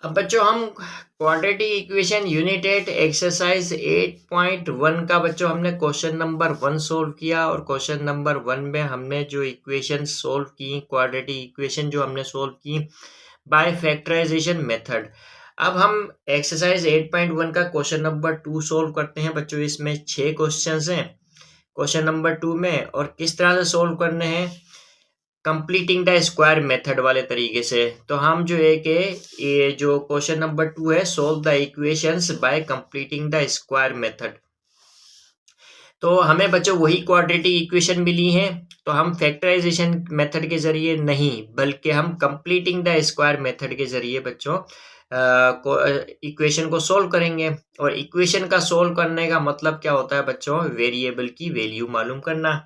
अब बच्चों हम क्वाड्रेटिक इक्वेशन यूनिट 8 एक्सरसाइज 8.1 का बच्चों हमने क्वेश्चन नंबर 1 सोल्व किया और क्वेश्चन नंबर 1 में हमने जो इक्वेशन सोल्व की क्वाड्रेटिक इक्वेशन जो हमने सोल्व की बाय फैक्टराइजेशन मेथड। अब हम एक्सरसाइज 8.1 का क्वेश्चन नंबर 2 सोल्व करते हैं बच्चों। इसमें 6 क्वेश्चंस हैं क्वेश्चन नंबर 2 में, और किस तरह से सोल्व करने हैं, कंप्लीटिंग द स्क्वायर मेथड वाले तरीके से। तो हम जो है कि ये जो क्वेश्चन नंबर 2 है, solve the equations bye completing the square method. तो हमें बच्चों वही क्वाड्रेटिक इक्वेशन मिली हैं, तो हम फैक्टराइजेशन मेथड के जरिए नहीं बल्कि हम कंप्लीटिंग द स्क्वायर मेथड के जरिए बच्चों इक्वेशन को सोल्व करेंगे। और इक्वेशन का सोल्व करने का मतलब क्या होता है बच्चों, वेरिएबल की वैल्यू मालूम करना।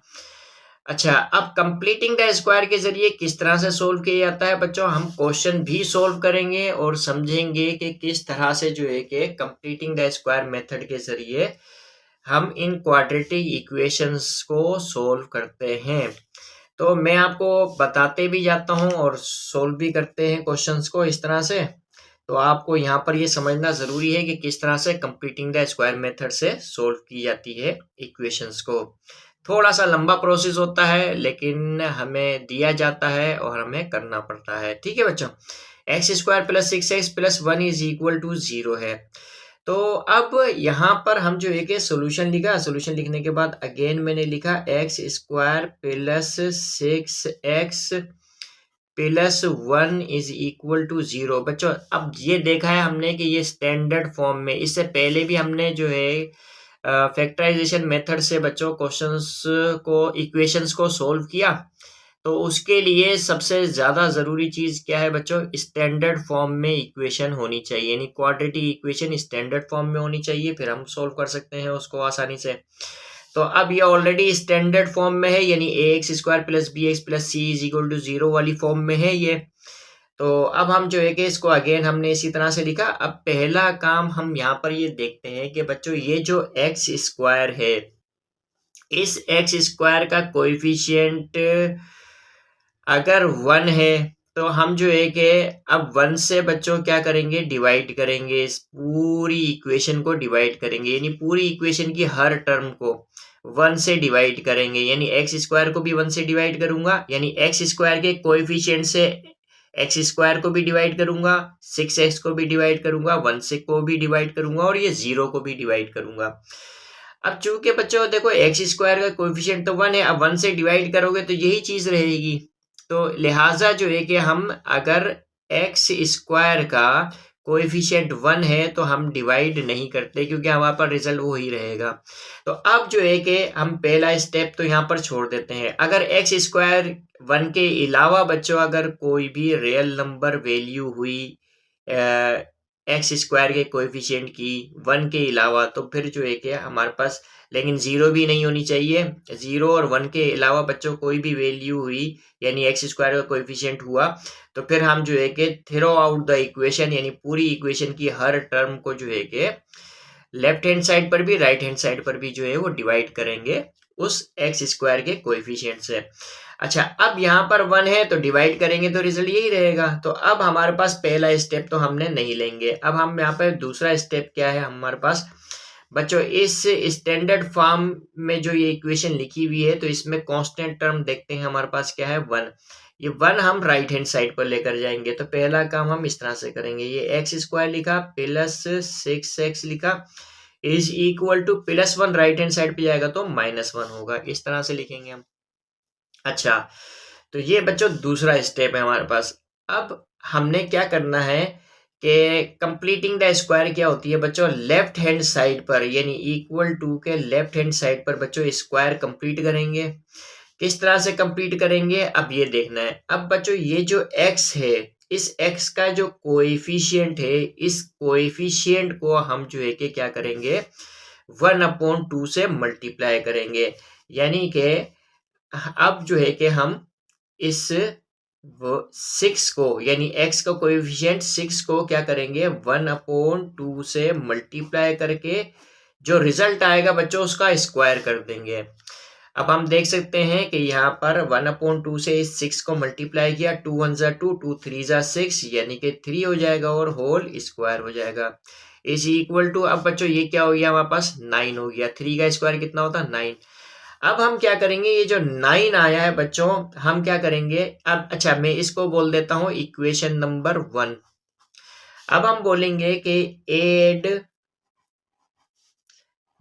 अच्छा, अब कंप्लीटिंग द स्क्वायर के जरिए किस तरह से सोल्व किया जाता है बच्चों, हम क्वेश्चन भी सोल्व करेंगे और समझेंगे कि किस तरह से जो है कि कंप्लीटिंग द स्क्वायर मेथड के जरिए हम इन क्वाड्रेटिक इक्वेशंस को सोल्व करते हैं। तो मैं आपको बताते भी जाता हूं और सोल्व भी करते हैं क्वेश्चंस को इस तरह से। तो आपको यहाँ पर ये समझना जरूरी है कि किस तरह से कंप्लीटिंग द स्क्वायर मेथड से सोल्व की जाती है इक्वेशंस को। थोड़ा सा लंबा प्रोसेस होता है लेकिन हमें दिया जाता है और हमें करना पड़ता है। ठीक है बच्चों, x square plus 6x plus 1 is equal to 0 है। तो अब यहाँ पर हम जो है सोल्यूशन लिखा, सोल्यूशन लिखने के बाद अगेन मैंने लिखा x square plus 6x plus 1 is equal to 0। बच्चों अब ये देखा है हमने कि ये स्टैंडर्ड फॉर्म में, इससे पहले भी हमने जो है फैक्टराइजेशन मेथड से बच्चों क्वेश्चंस को इक्वेशंस को सोल्व किया। तो उसके लिए सबसे ज्यादा जरूरी चीज क्या है बच्चों, स्टैंडर्ड फॉर्म में इक्वेशन होनी चाहिए, यानी क्वाड्रेटिक इक्वेशन स्टैंडर्ड फॉर्म में होनी चाहिए, फिर हम सोल्व कर सकते हैं उसको आसानी से। तो अब ये ऑलरेडी स्टैंडर्ड फॉर्म में है, यानी ax square plus b x plus c is equal to 0 वाली फॉर्म में है ये। तो अब हम जो है कि इसको अगेन हमने इसी तरह से लिखा। अब पहला काम हम यहाँ पर ये देखते हैं कि बच्चों ये जो एक्स स्क्वायर है, इस एक्स स्क्वायर का कोएफिशिएंट अगर 1 है तो हम जो है कि अब 1 से बच्चों क्या करेंगे, डिवाइड करेंगे, इस पूरी इक्वेशन को डिवाइड करेंगे, यानी पूरी इक्वेशन की हर टर्म को 1 से डिवाइड करेंगे। यानी एक्स स्क्वायर को भी 1 से डिवाइड करूंगा, यानी एक्स स्क्वायर के कोएफिशिएंट से एक्स स्क्वायर को भी डिवाइड करूंगा, 6x को भी डिवाइड करूंगा, 1 से को भी डिवाइड करूंगा और ये 0 को भी डिवाइड करूंगा। अब चूंकि बच्चों देखो एक्स स्क्वायर का कोएफिशिएंट तो 1 है, अब 1 से डिवाइड करोगे तो यही चीज रहेगी। तो लिहाजा जो है कि हम अगर एक्स स्क्वायर का कोएफिशिएंट 1 है तो हम डिवाइड नहीं करते, क्योंकि हमारे पास रिजल्ट वो ही रहेगा। तो अब जो है कि हम पहला स्टेप तो यहाँ पर छोड़ देते हैं। अगर एक्स स्क्वायर 1 के अलावा बच्चों अगर कोई भी रियल नंबर वैल्यू हुई एक्स स्क्वायर के कोएफिशिएंट की 1 के अलावा, तो फिर जो है कि हमारे पास, लेकिन 0 भी नहीं होनी चाहिए, 0 और 1 के अलावा बच्चों कोई भी वैल्यू हुई यानी एक्स स्क्वायर का कोएफिशिएंट हुआ, तो फिर हम जो है कि थ्रो आउट द इक्वेशन, यानी पूरी इक्वेशन की हर टर्म को जो है कि लेफ्ट हैंड साइड पर भी राइट हैंड साइड पर भी जो है वो डिवाइड करेंगे उस एक्स स्क्वायर के कोएफिशिएंट से। अच्छा, अब यहाँ पर 1 है तो डिवाइड करेंगे तो रिजल्ट यही रहेगा। तो अब हमारे पास पहला स्टेप तो हमने नहीं लेंगे। अब हम यहाँ पर दूसरा स्टेप क्या है हमारे पास बच्चों, इस स्टैंडर्ड फॉर्म में जो ये इक्वेशन लिखी हुई है तो इसमें कांस्टेंट टर्म देखते हैं हमारे पास क्या है, 1। ये 1 हम राइट हैंड साइड पर लेकर जाएंगे। तो पहला काम हम इस तरह से करेंगे, ये एक्स स्क्वायर लिखा प्लस 6x लिखा is equal two plus 1 right hand side पे जाएगा तो -1 होगा, इस तरह से लिखेंगे हम। अच्छा, तो ये बच्चों दूसरा स्टेप है हमारे पास। अब हमने क्या करना है कि कंप्लीटिंग द स्क्वायर क्या होती है बच्चों, लेफ्ट हैंड साइड पर यानी इक्वल टू के लेफ्ट हैंड साइड पर बच्चों स्क्वायर कंप्लीट करेंगे। किस तरह से कंप्लीट करेंगे अब ये देखना है। अब बच्चों ये जो x है, इस x का जो कोएफिशिएंट है, इस कोएफिशिएंट को हम जो है कि क्या करेंगे, 1/2 से मल्टीप्लाई करेंगे। यानी कि अब जो है कि हम इस 6 को, यानी x का कोएफिशिएंट 6 को क्या करेंगे, 1/2 से मल्टीप्लाई करके जो रिजल्ट आएगा बच्चों उसका स्क्वायर कर देंगे। अब हम देख सकते हैं कि यहाँ पर 1/2 से इस 6 को मल्टीप्लाई किया, 2 1 जा 2, 2 3 जा 6, यानी कि 3 हो जाएगा और होल स्क्वायर हो जाएगा इज इक्वल टू। अब बच्चों ये क्या हो गया हमारे पास 9 हो गया, 3 का स्क्वायर कितना होता है 9। अब हम क्या करेंगे, ये जो 9 आया है बच्चों, हम क्या करेंगे अब, अच्छा मैं इसको बोल देता हूँ इक्वेशन नंबर 1। अब हम बोलेंगे कि add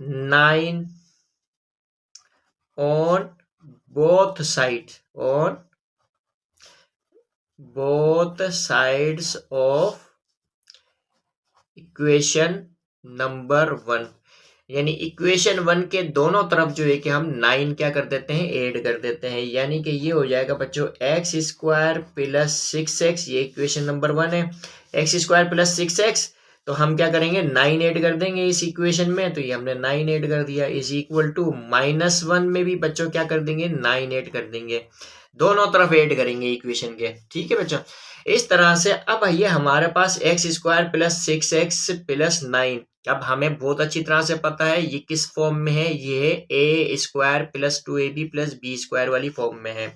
9 on both sides of equation number 1, यानी इक्वेशन 1 के दोनों तरफ जो है कि हम 9 क्या कर देते हैं, ऐड कर देते हैं, यानी कि ये हो जाएगा बच्चों एक्स स्क्वायर प्लस 6x, ये इक्वेशन नंबर 1 है। एक्स स्क्वायर प्लस 6x, तो हम क्या करेंगे 9 ऐड कर देंगे इस इक्वेशन में, तो ये हमने 9 ऐड कर दिया इज इक्वल टू -1 में भी बच्चों क्या कर देंगे 9 ऐड कर देंगे, दोनों तरफ ऐड करेंगे इक्वेशन के, ठीक है बच्चों। इस तरह से अब ये हमारे पास x square plus 6x plus 9, अब हमें बहुत अच्छी तरह से पता है ये किस फॉर्म में है, ये a square plus 2ab plus b square वाली फॉर्म में है,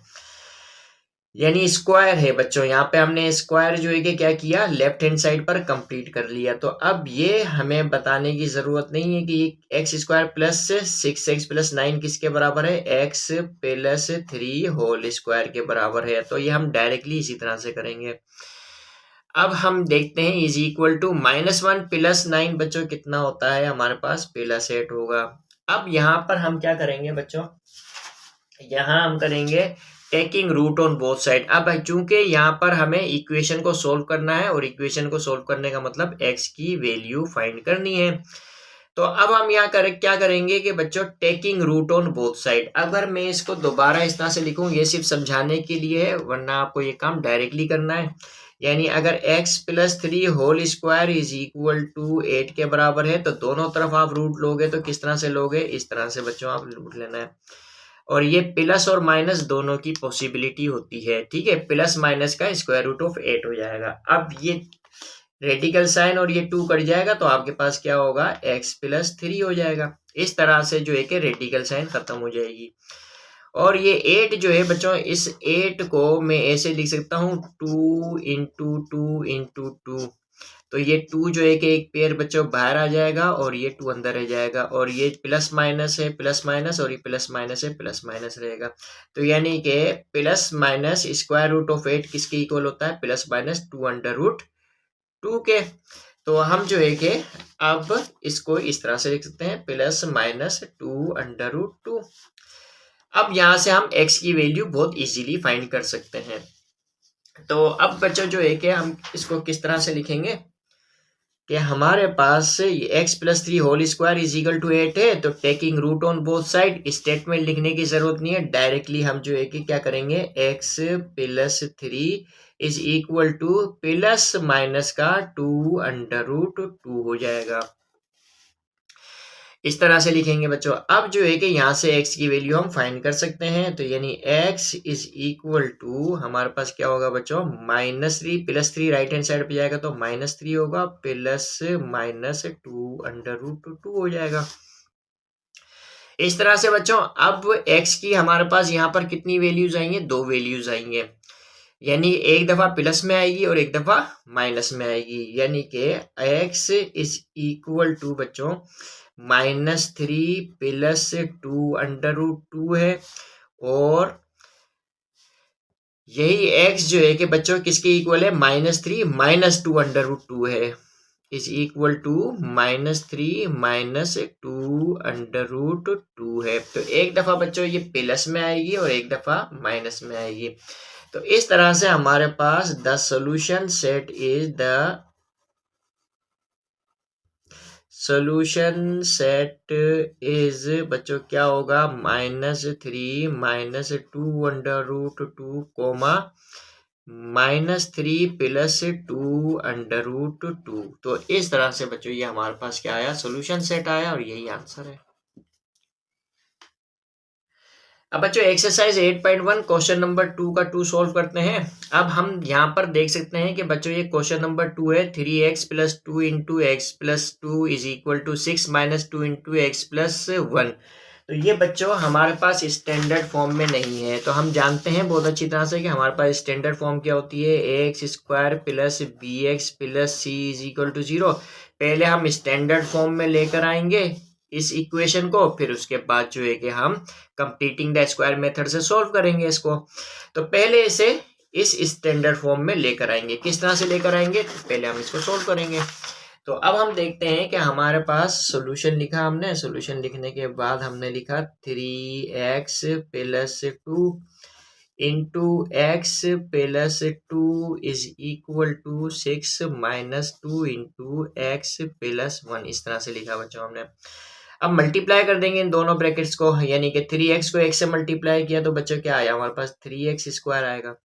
यानी स्क्वायर है बच्चों। यहाँ पे हमने स्क्वायर जो है कि क्या किया, लेफ्ट हैंड साइड पर कंप्लीट कर लिया। तो अब ये हमें बताने की जरूरत नहीं है कि x square plus 6x plus 9 किसके बराबर है, एक्स प्लस 3 होल स्क्वायर के बराबर है। तो ये हम डायरेक्टली इसी तरह से करेंगे। अब हम देखते हैं इज इक्वल टू -1 प्लस 9 बच्चों कितना होता है, हमारे पास प्लस 8 होगा। अब यहाँ पर हम क्या करेंगे बच्चों, यहाँ हम करेंगे taking root on both side. अब चूंकि यहाँ पर हमें इक्वेशन को सोल्व करना है और इक्वेशन को सोल्व करने का मतलब x की वैल्यू फाइंड करनी है, तो अब हम यहाँ क्या करेंगे कि बच्चों taking root on both side. अगर मैं इसको दोबारा इस तरह से लिखूं, ये सिर्फ समझाने के लिए है, वरना आपको ये काम डायरेक्टली करना है। यानी अगर x plus 3 whole square is equal to 8 के बराबर है, तो दोनों तरफ आप रूट लोगे तो किस तरह से लोगे, इस तरह से बच्चों आप रूट लेना है। और ये प्लस और माइनस दोनों की पॉसिबिलिटी होती है, ठीक है, प्लस माइनस का स्क्वायर रूट ऑफ 8 हो जाएगा। अब ये रेडिकल साइन और ये 2 कट जाएगा, तो आपके पास क्या होगा, x प्लस 3 हो जाएगा। इस तरह से जो है कि रेडिकल साइन खत्म हो जाएगी। और ये 8 जो है बच्चों, इस 8 को मैं ऐसे लिख सकता हूँ 2 इंटू 2 इंटू 2, तो ये 2 जो है कि एक पेयर बच्चों बाहर आ जाएगा और ये 2 अंदर रह जाएगा, और ये प्लस माइनस है प्लस माइनस, और ये प्लस माइनस है प्लस माइनस रहेगा। तो यानी कि plus minus square root of 8 किसके इक्वल होता है, प्लस माइनस 2 अंडर रूट 2 के। तो हम जो है कि अब इसको इस तरह से लिख सकते हैं प्लस माइनस 2 अंडर रूट 2। अब यहाँ से हम x की वैल्यू बहुत इजीली फाइंड कर सकते हैं। तो अब बच्चों जो है कि हम इसको किस तरह से लिखेंगे कि हमारे पास x plus 3 whole square is equal to 8 है, तो taking root on both side, statement लिखने की जरूरत नहीं है, डायरेक्टली हम जो है कि क्या करेंगे, x plus 3 is equal two plus minus का 2 अंडर रूट 2 हो जाएगा। इस तरह से लिखेंगे बच्चों। अब जो है कि यहाँ से x की वैल्यू हम फाइंड कर सकते हैं, तो यानी x इज इक्वल टू हमारे पास क्या होगा बच्चों, -3 प्लस 3 राइट हैंड साइड पे जाएगा तो -3 होगा, प्लस माइनस 2 अंडर रूट 2 हो जाएगा। इस तरह से बच्चों अब x की हमारे पास यहाँ पर कितनी वैल्यूज आएंगे, 2 वैल्यूज आएंगे, यानी एक दफा प्लस में आएगी और एक दफा माइनस में आएगी, यानी कि x इज इक्वल टू बच्चों -3 प्लस 2 अंडर रूट 2 है, और यही x जो है कि बच्चों किसके इक्वल है, -3 माइनस 2 अंडर रूट 2 है, is equal to -3 minus 2 under root 2 है। तो एक दफा बच्चों ये प्लस में आएगी और एक दफा माइनस में आएगी। तो इस तरह से हमारे पास द सोल्यूशन सेट इज बच्चों क्या होगा, -3 minus 2 under root 2 comma -3 plus 2 under root 2। तो इस तरह से बच्चों ये हमारे पास क्या आया, सोल्यूशन सेट आया, और यही आंसर है। अब बच्चों एक्सरसाइज 8.1 क्वेश्चन नंबर 2 का 2 सॉल्व करते हैं। अब हम यहाँ पर देख सकते हैं कि बच्चों ये क्वेश्चन नंबर 2 है, 3x plus 2 into x plus 2 is equal to 6 minus 2 into x plus 1। तो ये बच्चों हमारे पास स्टैंडर्ड फॉर्म में नहीं है। तो हम जानते हैं बहुत अच्छी तरह से कि हमारे पास स्टैंडर्ड फॉर्म क्या होती है, ax² plus bx plus c is equal to 0। पहले हम स्टैंडर्ड फॉर्म में लेकर आएंगे इस इक्वेशन को, फिर उसके बाद जो है कि हम कंप्लीटिंग द स्क्वायर मेथड से सॉल्व करेंगे इसको। तो पहले इसे इस स्टैंडर्ड फॉर्म में लेकर आएंगे। किस तरह से लेकर आएंगे, पहले हम इसको सॉल्व करेंगे। तो अब हम देखते हैं कि हमारे पास सॉल्यूशन लिखा हमने, सॉल्यूशन लिखने के बाद हमने लिखा 3x plus 2 into x plus 2 is equal to 6 minus 2 into x plus 1। इस तरह से लिखा बच्चों हमने। अब मल्टीप्लाई कर देंगे इन दोनों ब्रैकेट्स को, यानी कि 3x को x से मल्टीप्लाई किया तो बच्चों क्या आया हमारे पास 3x² आएगा।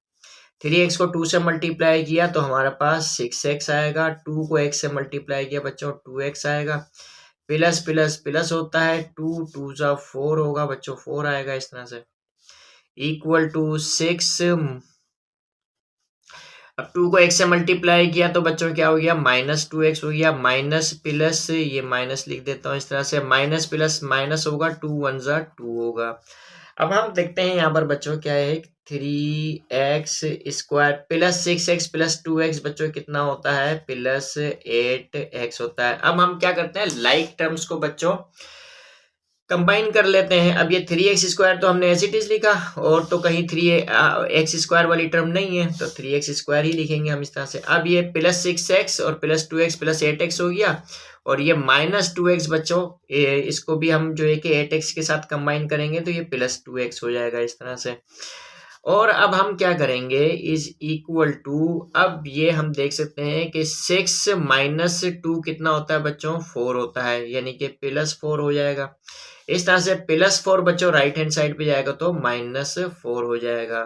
3x को 2 से मल्टीप्लाई किया तो हमारे पास 6x आएगा। 2 को x से मल्टीप्लाई किया बच्चों 2x आएगा। प्लस प्लस प्लस होता है, 2 2 जा 4 होगा बच्चों, 4 आएगा इस तरह से, इक्वल टू 6। अब 2 को x से मल्टीप्लाई किया तो बच्चों क्या हो गया, -2x हो गया। माइनस प्लस, ये माइनस लिख देता हूँ इस तरह से, माइनस प्लस माइनस होगा, 2 1 जा 2 होगा। अब हम देखते हैं यहाँ पर बच्चों क्या है, 3x² plus 6x plus 2x बच्चों कितना होता है, प्लस 8x होता है। अब हम क्या करते हैं, लाइक टर्म्स को बच्चों कंबाइन कर लेते हैं। अब ये 3x² तो हमने एज इट इज लिखा, और तो कहीं 3x² वाली टर्म नहीं है, तो 3x² ही लिखेंगे हम इस तरह से। अब ये प्लस 6x और प्लस 2x प्लस 8x हो गया, और ये -2x बच्चों, इसको भी हम जो है कि 8x के साथ कंबाइन करेंगे तो ये प्लस 2x हो जाएगा इस तरह से। और अब हम क्या करेंगे, इज इक्वल टू, अब ये हम देख सकते हैं कि 6 माइनस 2 कितना होता है बच्चों, 4 होता है, यानी कि +4 हो जाएगा। इस तरह से +4 बच्चों राइट हैंड साइड पे जाएगा तो -4 हो जाएगा।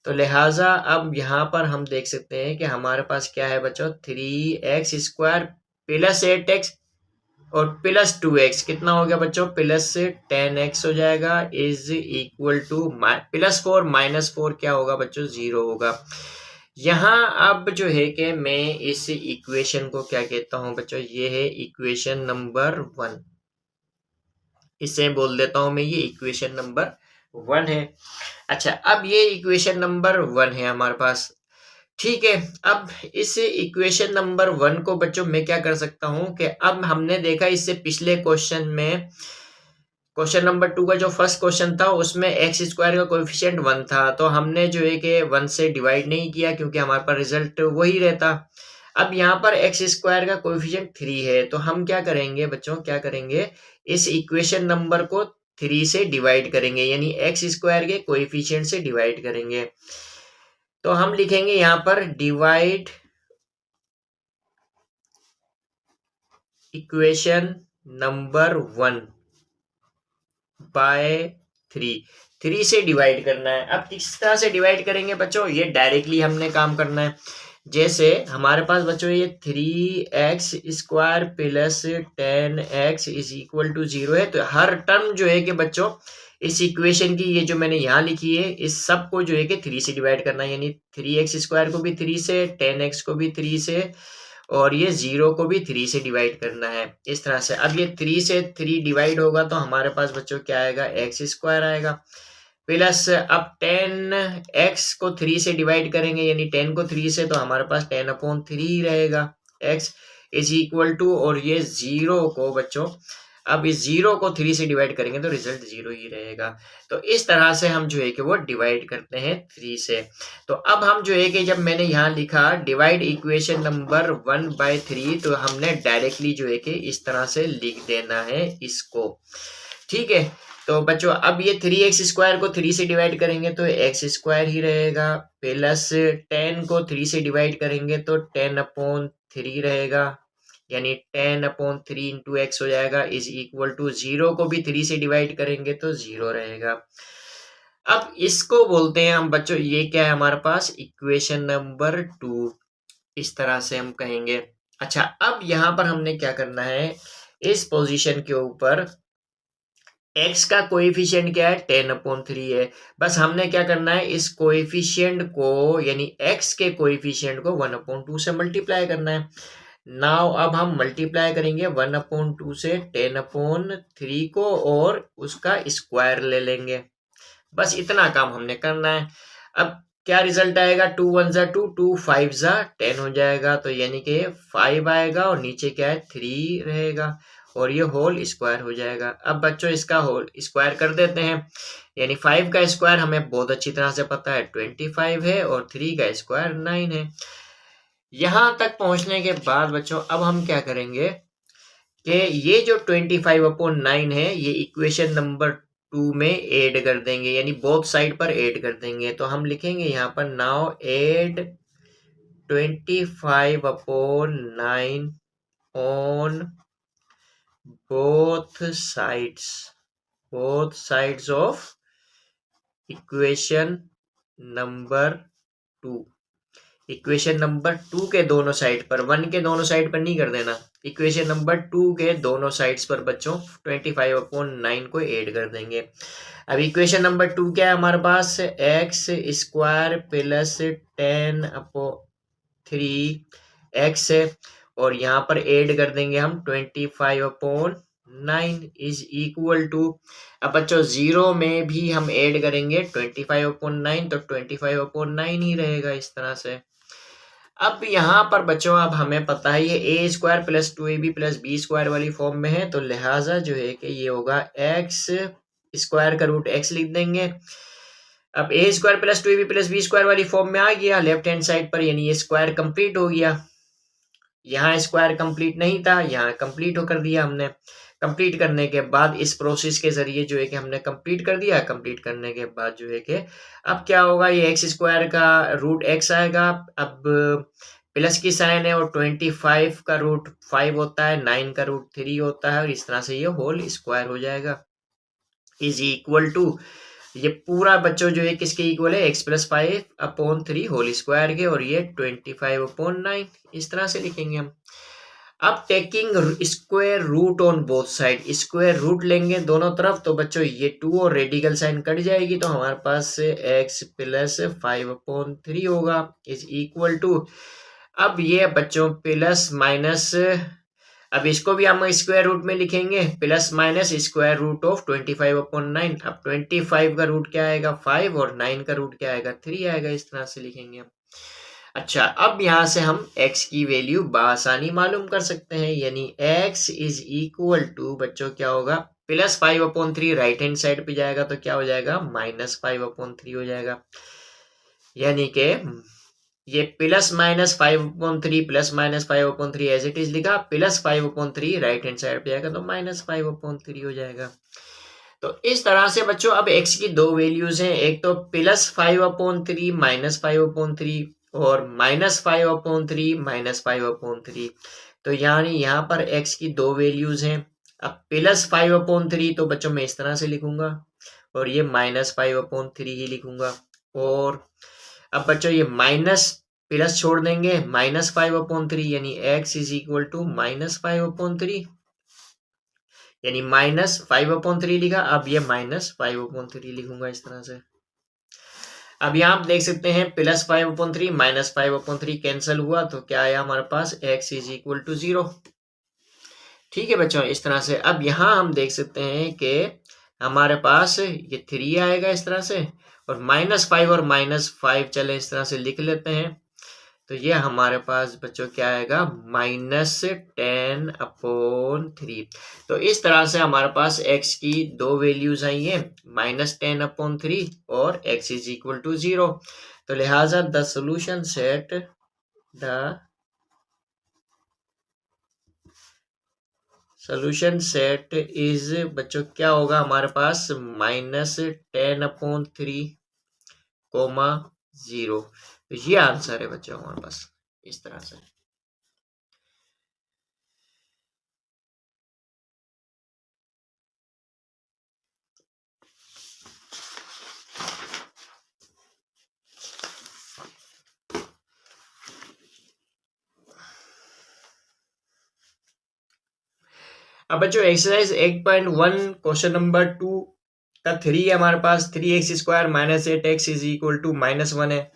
तो लिहाजा अब यहाँ पर हम देख सकते हैं कि हमारे पास क्या है बच्चों, 3x² प्लस 8x और प्लस 2x कितना हो गया बच्चों, प्लस 10x हो जाएगा, इज इक्वल टू +4 -4 क्या होगा बच्चों, 0 होगा। यहाँ अब जो है कि मैं इस इक्वेशन को क्या कहता हूँ बच्चों, ये है इक्वेशन नंबर 1। इसे बोल देता हूं मैं, ये इक्वेशन नंबर 1 है। अच्छा, अब ये इक्वेशन नंबर 1 है हमारे पास, ठीक है। अब इस इक्वेशन नंबर 1 को बच्चों मैं क्या कर सकता हूं कि अब हमने देखा इससे पिछले क्वेश्चन में, क्वेश्चन नंबर 2 का जो फर्स्ट क्वेश्चन था उसमें x² का कोएफिशिएंट 1 था, तो हमने जो है कि 1 से डिवाइड नहीं किया क्योंकि हमारे पास रिजल्ट वही रहता। अब यहाँ पर x² का कोएफिशिएंट 3 है, तो हम क्या करेंगे बच्चों, क्या करेंगे, इस इक्वेशन नंबर को 3 से डिवाइड करेंगे, यानी x² के कोएफिशिएंट से डिवाइड करेंगे। तो हम लिखेंगे यहाँ पर डिवाइड इक्वेशन नंबर 1 बाय 3 से डिवाइड करना है। अब किस तरह से डिवाइड करेंगे बच्चों, ये डायरेक्टली हमने काम करना है। जैसे हमारे पास बच्चों ये 3x² plus 10x is equal to 0 है, तो हर टर्म जो है कि बच्चों इस इक्वेशन की, ये जो मैंने यहाँ लिखी है, इस सब को जो है कि 3 से डिवाइड करना है, यानी 3x² को भी 3 से, 10x को भी 3 से, और ये 0 को भी 3 से डिवाइड करना है इस तरह से। अब ये 3 से 3 डिवाइड होगा तो हमारे पास बच्चों क्या आएगा, x² आएगा, प्लस अब 10x को 3 से डिवाइड करेंगे, यानी 10 को 3 से, तो हमारे पास 10/3 रहेगा, x इज इक्वल टू, और ये 0 को बच्चों, अब इस 0 को 3 से डिवाइड करेंगे तो रिजल्ट 0 ही रहेगा। तो इस तरह से हम जो है कि वो डिवाइड करते हैं 3 से। तो अब हम जो है कि जब मैंने यहाँ लिखा डिवाइड इक्वेशन नंबर 1 बाय 3, तो हमने डायरेक्टली जो है कि इस तरह से लिख देना है इसको, ठीक है। तो बच्चों अब ये 3x² को 3 से डिवाइड करेंगे तो x² ही रहेगा, प्लस 10 को 3 से डिवाइड करेंगे तो 10/3 रहेगा, यानी 10/3 इंटू x हो जाएगा, इज इक्वल टू 0 को भी 3 से डिवाइड करेंगे तो 0 रहेगा। अब इसको बोलते हैं हम बच्चों, ये क्या है हमारे पास, इक्वेशन नंबर 2, इस तरह से हम कहेंगे। अच्छा, अब यहाँ पर हमने क्या करना है, इस पोजीशन के ऊपर x का कोएफिशिएंट क्या है, 10/3 है। बस हमने क्या करना है, इस कोएफिशिएंट को, यानी x के कोएफिशिएंट को 1/2 से मल्टीप्लाई करना है। नाउ अब हम मल्टीप्लाई करेंगे 1/2 से 10/3 को और उसका स्क्वायर ले लेंगे। बस इतना काम हमने करना है। अब क्या रिजल्ट आएगा, 2 1 जा 2, 2 5 जा 10 हो जाएगा, तो यानी कि 5 आएगा और नीचे क्या है 3 रहेगा और ये होल स्क्वायर हो जाएगा। अब बच्चों इसका होल स्क्वायर कर देते हैं, यानी 5 का स्क्वायर हमें बहुत अच्छी तरह से पता है 25 है और 3 का स्क्वायर 9 है। यहां तक पहुंचने के बाद बच्चों अब हम क्या करेंगे कि ये जो 25/9 है ये इक्वेशन नंबर 2 में ऐड कर देंगे, यानी बोथ साइड पर ऐड कर देंगे। तो हम लिखेंगे यहाँ पर now add 25/9 on both sides of equation number 2। Equation number 2 के दोनों साइड पर, 1 के दोनों साइड पर नहीं कर देना, इक्वेशन नंबर 2 के दोनों साइड्स पर बच्चों 25/9 को ऐड कर देंगे। अब इक्वेशन नंबर 2 क्या है हमारे पास, एक्स स्क्वायर प्लस 10/3 एक्स है और यहाँ पर ऐड कर देंगे हम 25/9 इज इक्वल टू, अब बच्चों जीरो में भी हम ऐड करेंगे 25/9 तो 25/9 ही रहेगा इस तरह से। अब यहाँ पर बच्चों अब हमें पता है ये a square plus 2ab plus b square वाली फॉर्म में है, तो लिहाजा जो है कि ये होगा एक्स स्क्वायर का रूट एक्स लिख देंगे। अब a square plus 2ab plus b square वाली फॉर्म में आ गया लेफ्ट हैंड साइड पर, यानी ये स्क्वायर कंप्लीट हो गया। यहाँ स्क्वायर कंप्लीट नहीं था, यहाँ कंप्लीट कर दिया हमने। कंप्लीट करने के बाद इस प्रोसेस के जरिए जो है कि हमने कंप्लीट कर दिया। कंप्लीट करने के बाद जो है कि अब क्या होगा, ये एक्स स्क्वायर का रूट एक्स आएगा। अब प्लस की साइन है और 25 का रूट 5 होता है, 9 का रूट 3 होता है और इस तरह से ये होल स्क्वायर हो जाएगा इज इक्वल टू, ये पूरा बच्चों जो है किसके इक्वल है, x + 5/3 होल स्क्वायर के, और ये 25/9 इस तरह से लिखेंगे हम। अब taking square root on both side, square root लेंगे दोनों तरफ, तो बच्चों ये 2 और रेडिकल साइन कट जाएगी, तो हमारे पास x + 5/3 होगा इज इक्वल टू, अब ये बच्चों प्लस माइनस, अब इसको भी हम स्क्वायर रूट में लिखेंगे, plus minus square root of 25/9। अब 25 का रूट क्या आएगा 5 और 9 का रूट क्या आएगा 3 आएगा, इस तरह से लिखेंगे हम। अच्छा, अब यहाँ से हम x की वैल्यू बआसानी मालूम कर सकते हैं, यानी x इज इक्वल टू बच्चों क्या होगा, प्लस 5/3 राइट हैंड साइड पे जाएगा तो क्या हो जाएगा -5/3 हो जाएगा, यानी कि ये plus minus 5/3 plus minus 5/3 as it is लिखा, प्लस 5/3 राइट हैंड साइड पे जाएगा तो -5/3 हो जाएगा। तो इस तरह से बच्चों अब x की दो वैल्यूज हैं, एक तो प्लस 5/3 -5/3 और -5/3 -5/3, तो यानी यहाँ पर x की दो वैल्यूज हैं। अब प्लस 5/3 तो बच्चों मैं इस तरह से लिखूंगा और ये -5/3 ही लिखूंगा, और अब बच्चों ये माइनस प्लस छोड़ देंगे, -5/3 यानी x इज इक्वल टू -5/3, यानी -5/3 लिखा, अब ये -5/3 लिखूंगा इस तरह से। अब यहाँ आप देख सकते हैं प्लस 5/3 -5/3 कैंसिल हुआ तो क्या आया हमारे पास x इज इक्वल टू 0। ठीक है बच्चों, इस तरह से अब यहाँ हम देख सकते हैं कि हमारे पास ये 3 आएगा इस तरह से, और -5 और -5 चले इस तरह से लिख लेते हैं, तो ये हमारे पास बच्चों क्या आएगा -10/3। तो इस तरह से हमारे पास x की दो वैल्यूज आई हैं, -10/3 और x इज इक्वल टू 0। तो लिहाजा द सोल्यूशन सेट इज बच्चों क्या होगा हमारे पास -10/3, 0। तो ये आंसर है बच्चों हमारे पास इस तरह से। अब बच्चों एक्सरसाइज 8.1 क्वेश्चन नंबर 2 का 3 है हमारे पास, 3x² - 8x is equal to -1 है।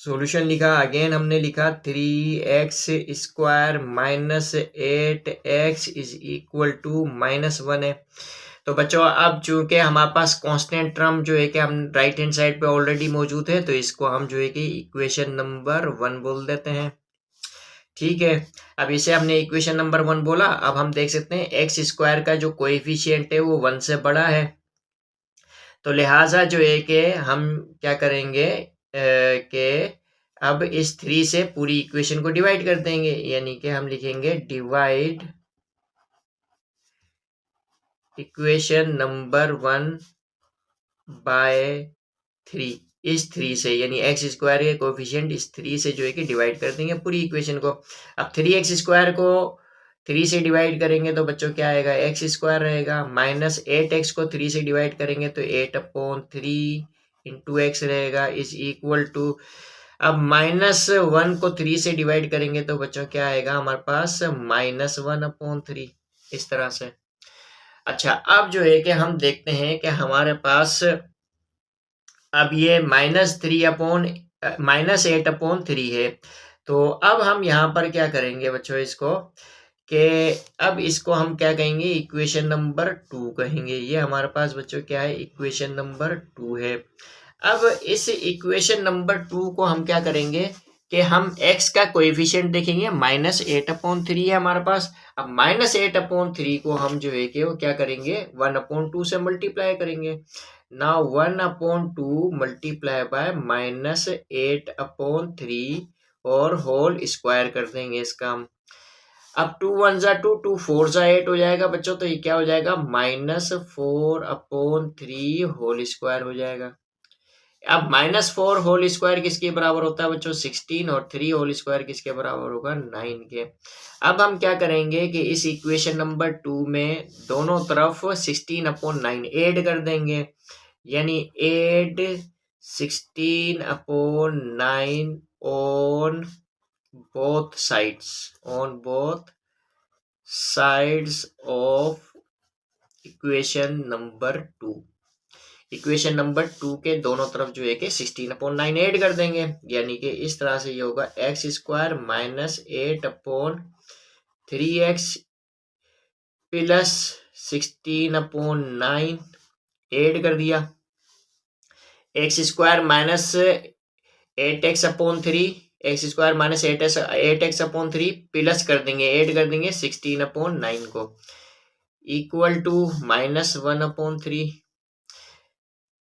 सॉल्यूशन लिखा, अगेन हमने लिखा 3x² minus 8x is equal to -1 है। तो बच्चों अब चूंकि हमारे पास कांस्टेंट टर्म जो है कि हम राइट हैंड साइड पे ऑलरेडी मौजूद है, तो इसको हम जो है कि इक्वेशन नंबर 1 बोल देते हैं। ठीक है, अब इसे हमने इक्वेशन नंबर 1 बोला। अब हम देख सकते हैं x² का जो कोएफिशिएंट है वो 1 से बड़ा है, तो लिहाजा जो है कि हम क्या करेंगे कि अब इस 3 से पूरी इक्वेशन को डिवाइड कर देंगे, यानी कि हम लिखेंगे डिवाइड इक्वेशन नंबर 1 बाय 3। इस 3 से, यानी x² के कोएफिशिएंट इस 3 से जो है कि डिवाइड कर देंगे पूरी इक्वेशन को। अब 3x² को 3 से डिवाइड करेंगे तो बच्चों क्या आएगा, x² रहेगा, माइनस 8x को 3 से डिवाइड करेंगे तो 8/3 इंटू x रहेगा, इज इक्वल टू, अब -1 को 3 से डिवाइड करेंगे तो बच्चों क्या आएगा हमारे पास, -1/3, इस तरह से। अच्छा, अब जो है कि हम देखते हैं कि हमारे पास अब ये -8/3 है। तो अब हम यहाँ पर क्या करेंगे बच्चों इसको, कि अब इसको हम क्या कहेंगे, इक्वेशन नंबर 2 कहेंगे। ये हमारे पास बच्चों क्या है, इक्वेशन नंबर 2 है। अब इस इक्वेशन नंबर 2 को हम क्या करेंगे कि हम x का कोएफिशिएंट देखेंगे, -8/3 है हमारे पास। अब -8/3 को हम जो है कि वो क्या करेंगे, 1/2 से मल्टीप्लाई करेंगे। नाउ 1/2 मल्टीप्लाई बाय -8/3 और होल स्क्वायर कर देंगे इसका हम। अब 2 1 जा 2, 2 4 जा 8 हो जाएगा बच्चों, तो ये क्या हो जाएगा, -4/3 होल स्क्वायर हो जाएगा। अब -4 होल स्क्वायर किसके बराबर होता है बच्चों, 16, और 3 होल स्क्वायर किसके बराबर होगा, 9 के। अब हम क्या करेंगे कि इस इक्वेशन नंबर 2 में दोनों तरफ 16/9 ऐड कर देंगे, यानी add 16/9 on both sides of equation number 2। Equation number 2 के दोनों तरफ जो है कि 16/9 ऐड कर देंगे, यानी कि इस तरह से ये होगा x² minus 8/3x plus 16/9 add कर दिया, x² minus 8x/3 x² minus 8x/3 plus कर देंगे, ऐड कर देंगे 16/9 को, इक्वल टू -1/3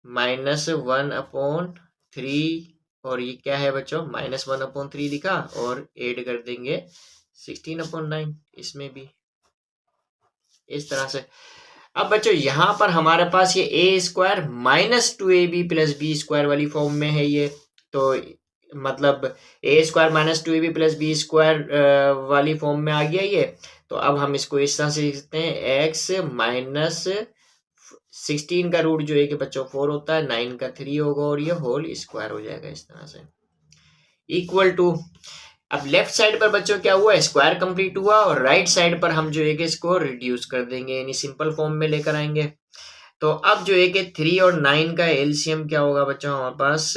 -1/3, और ये क्या है बच्चों, -1/3 लिखा और ऐड कर देंगे 16/9 इसमें भी, इस तरह से। अब बच्चों यहाँ पर हमारे पास ये a² minus 2ab plus b² वाली फॉर्म में है ये, तो मतलब a² minus 2ab plus b² वाली फॉर्म में आ गया ये। तो अब हम इसको इस तरह से लिखते हैं, x माइनस 16 का रूट जो है कि बच्चों 4 होता है, 9 का 3 होगा, और ये होल स्क्वायर हो जाएगा इस तरह से, इक्वल टू। अब लेफ्ट साइड पर बच्चों क्या हुआ, स्क्वायर कंप्लीट हुआ, और राइट साइड पर हम जो है कि इसको रिड्यूस कर देंगे, यानी सिंपल फॉर्म में लेकर आएंगे। तो अब जो है कि 3 और 9 का एलसीएम क्या होगा बच्चों, हमारे पास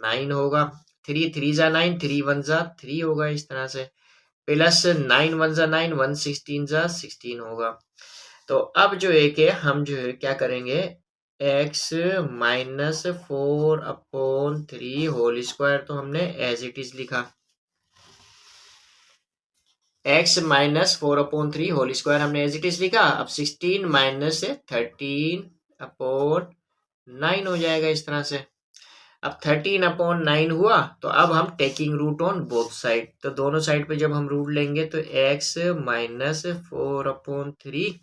9 होगा, 3 3 जा 9, 3 1 जा 3 होगा, इस तरह से, प्लस 9 1 जा 9, 1 16 जा 16 होगा। तो अब जो है कि हम जो है क्या करेंगे, x माइनस 4/3 होल स्क्वायर तो हमने एज इट इज लिखा, x माइनस 4/3 होल स्क्वायर हमने एज इट इज लिखा। अब 16 माइनस 13/9 हो जाएगा इस तरह से। अब 13/9 हुआ, तो अब हम taking root on both side, तो दोनों साइड पे जब हम रूट लेंगे तो x माइनस 4/3,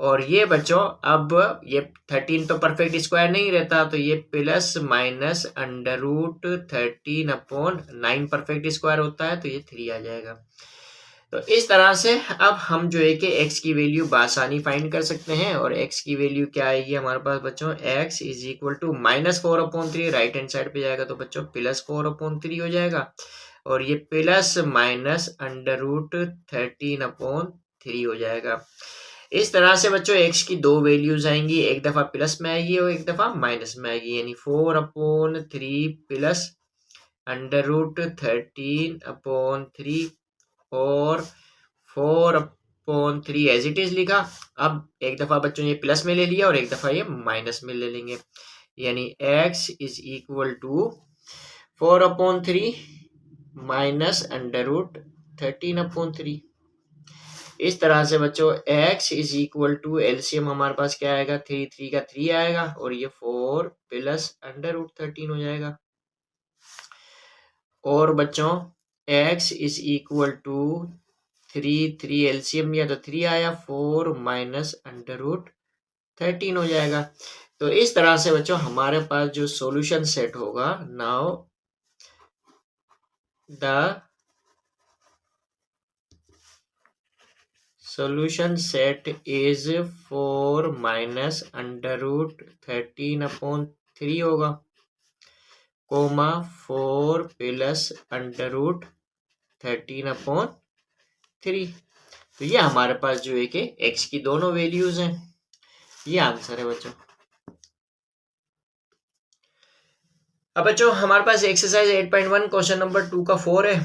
और ये बच्चों अब ये 13 तो परफेक्ट स्क्वायर नहीं रहता, तो ये प्लस माइनस √13/9 परफेक्ट स्क्वायर होता है, तो ये 3 आ जाएगा। तो इस तरह से अब हम जो है कि x की वैल्यू बासानी फाइंड कर सकते हैं, और x की वैल्यू क्या आएगी हमारे पास बच्चों, x is equal to -4/3, right hand side पे जाएगा तो बच्चों +4/3 हो जाएगा, और ये प्लस माइनस √13/3 हो जाएगा। इस तरह से बच्चों x की दो वैल्यूज आएंगी, एक दफा प्लस में आएगी और एक दफा माइनस में आएगी, यानी 4/3 प्लस √13/3 और 4/3 एज इट इज लिखा। अब एक दफा बच्चों ये प्लस में ले लिया और एक दफा ये माइनस में ले लेंगे, यानी x is equal to 4/3 minus √13/3। इस तरह से बच्चों x is equal to LCM हमारे पास क्या आएगा, 3 का 3 आएगा और ये 4 प्लस √13 हो जाएगा। और बच्चों x is equal to 3 LCM लिया तो 3 आया, 4 माइनस √13 हो जाएगा। तो इस तरह से बच्चों हमारे पास जो सॉल्यूशन सेट होगा, now the solution set is 4 minus √13/3 होगा, कोमा 4 प्लस √13/3। तो ये हमारे पास जो है कि x की दोनों वैल्यूज हैं। ये आंसर है बच्चों। अब बच्चों हमारे पास एक्सरसाइज 8.1 क्वेश्चन नंबर 2 का 4 है।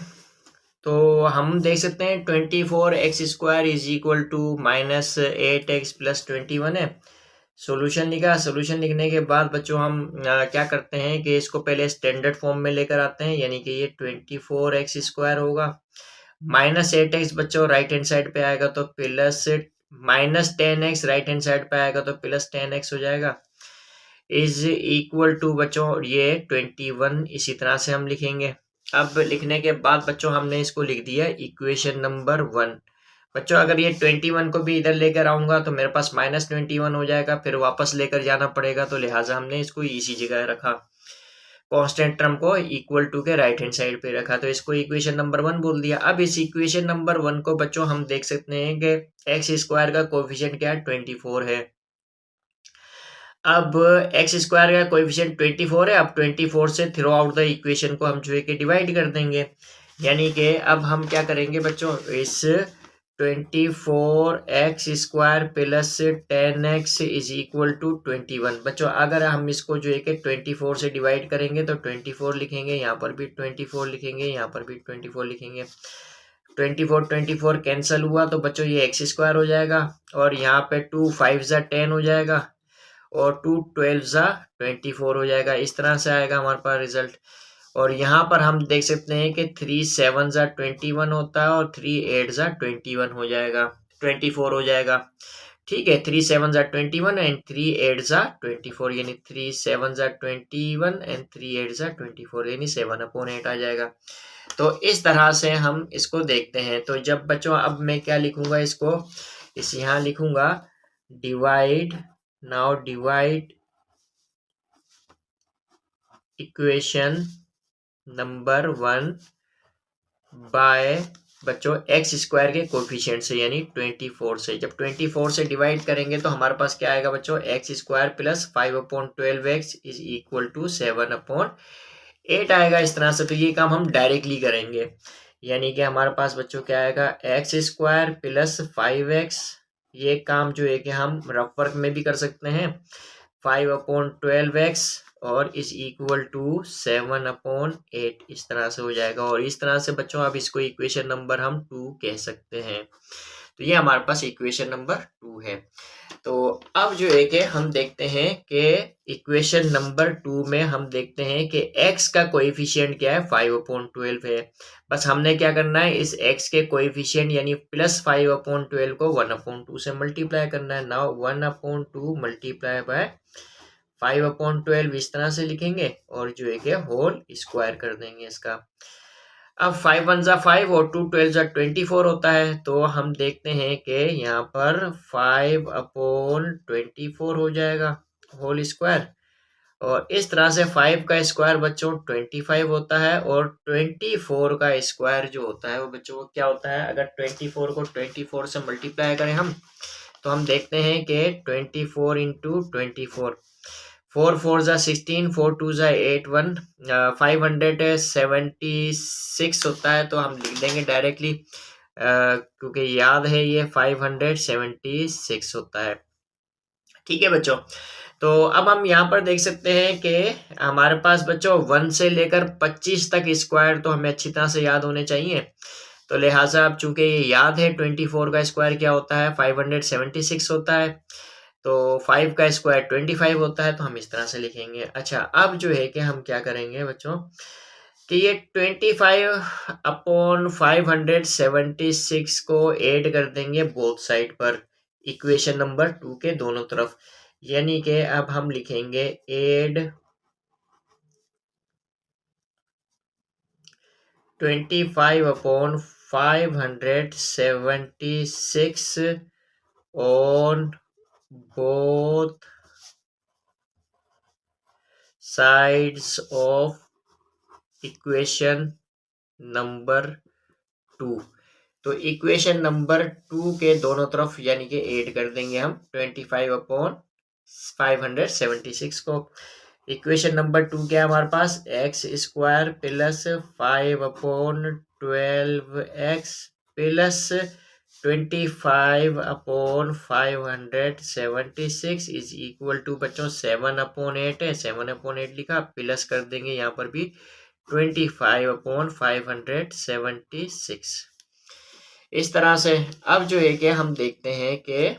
तो हम देख सकते हैं 24x² is equal to -8x + 21 है। सॉल्यूशन लिखा। सॉल्यूशन लिखने के बाद बच्चों हम क्या करते हैं कि इसको पहले स्टैंडर्ड फॉर्म में लेकर आते हैं, यानी कि ये 24x² होगा, -8x बच्चों राइट हैंड साइड पे आएगा तो plus -10x right hand side पे आएगा तो प्लस 10x हो जाएगा, इज इक्वल टू बच्चों ये 21 इसी तरह से हम लिखेंगे। अब लिखने के बाद बच्चों हमने इसको लिख दिया इक्वेशन नंबर 1। बच्चों अगर ये 21 को भी इधर लेकर आऊंगा तो मेरे पास -21 हो जाएगा, फिर वापस लेकर जाना पड़ेगा, तो लिहाजा हमने इसको इसी जगह रखा, कांस्टेंट टर्म को इक्वल टू के राइट हैंड साइड पे रखा, तो इसको इक्वेशन नंबर 1 बोल दिया। अब इस इक्वेशन नंबर 1 को बच्चों हम देख सकते हैं कि x² का कोएफिशिएंट क्या है, 24 है। अब x² का कोएफिशिएंट 24 है। अब 24 से थ्रू आउट द इक्वेशन को हम जो है कि डिवाइड कर देंगे, यानी कि अब हम क्या करेंगे बच्चों, इस 24x² plus 10x is equal to 21। बच्चों अगर हम इसको जो है कि 24 से डिवाइड करेंगे तो 24 लिखेंगे, यहाँ पर भी 24 लिखेंगे, यहाँ पर भी 24 लिखेंगे। 24 कैंसिल हुआ तो बच्चों ये x² हो जाएगा, और यहाँ पे 2 5 ज़ा 10 हो जाएगा और 2 12 ज़ा 24 हो जाएगा। इस तरह से आएगा हमारे पास रिजल्ट। और यहाँ पर हम देख सकते हैं कि 3 7 ज़ा 21 होता है और 3 8 ज़ा 21 हो जाएगा, 24 हो जाएगा। ठीक है, 3 7 ज़ा 21 एंड 3 8 ज़ा 24, यानी 3 7 ज़ा 21 एंड 3 8 ज़ा 24, यानी 7/8 आ जाएगा। तो इस तरह से हम इसको देखते हैं। तो जब बच्चों अब मैं क्या लिखूंगा, इसको इस यहाँ लिखूंगा divide, now divide equation number 1 by बच्चों x² के कोफिशिएंट से, यानी 24 से। जब 24 से डिवाइड करेंगे तो हमारे पास क्या आएगा बच्चों, x² plus 5/12x is equal to 7/8 आएगा, इस तरह से। तो ये काम हम डायरेक्टली करेंगे, यानी कि हमारे पास बच्चों क्या आएगा, x² प्लस 5x। ये काम जो है कि हम रफ वर्क में भी कर सकते हैं, 5/12x और इज इक्वल टू 7/8, इस तरह से हो जाएगा। और इस तरह से बच्चों अब इसको इक्वेशन नंबर हम 2 कह सकते हैं। तो ये हमारे पास इक्वेशन नंबर 2 है। तो अब जो है कि हम देखते हैं कि इक्वेशन नंबर 2 में हम देखते हैं कि x का कोएफिशिएंट क्या है, 5/12 है। बस हमने क्या करना है, इस x के कोएफिशिएंट यानी प्लस 5/12 को 1/2 से मल्टीप्लाई करना है। नाउ 1/2 मल्टीप्लाई बाय 5/12 इस तरह से लिखेंगे और जो है कि होल स्क्वायर कर देंगे इसका। अब 5 1 ज़ा 5 और 2 12 ज़ा 24 होता है, तो हम देखते हैं कि यहाँ पर 5/24 हो जाएगा होल स्क्वायर। और इस तरह से 5 का स्क्वायर बच्चों 25 होता है, और 24 का स्क्वायर जो होता है वो बच्चों को क्या होता है, अगर 24 को 24 से मल्टीप्लाई करें हम, तो हम देखते हैं कि 24 इंटू 24, 4 4 ज़ा 16, 4 2 ज़ा 8 1 576 होता है। तो हम लिख देंगे डायरेक्टली, क्योंकि याद है ये 576 होता है। ठीक है बच्चों, तो अब हम यहाँ पर देख सकते हैं कि हमारे पास बच्चों 1 से लेकर 25 तक स्क्वायर तो हमें अच्छी तरह से याद होने चाहिए। तो लिहाजा अब चूंकि ये याद है 24 का स्क्वायर क्या होता है 576 होता है, तो 5 का स्क्वायर 25 होता है, तो हम इस तरह से लिखेंगे। अच्छा, अब जो है कि हम क्या करेंगे बच्चों कि ये 25/576 को ऐड कर देंगे बोथ साइड पर, इक्वेशन नंबर 2 के दोनों तरफ। यानी कि अब हम लिखेंगे add 25/576 on both sides of equation number 2। तो इक्वेशन नंबर 2 के दोनों तरफ यानी कि ऐड कर देंगे हम 25/576 को। इक्वेशन नंबर 2 क्या है हमारे पास, x square plus 5/12x plus 25/576 is equal to बच्चों 7/8 है, 7/8 लिखा, प्लस कर देंगे यहाँ पर भी 25/576। इस तरह से अब जो है कि हम देखते हैं कि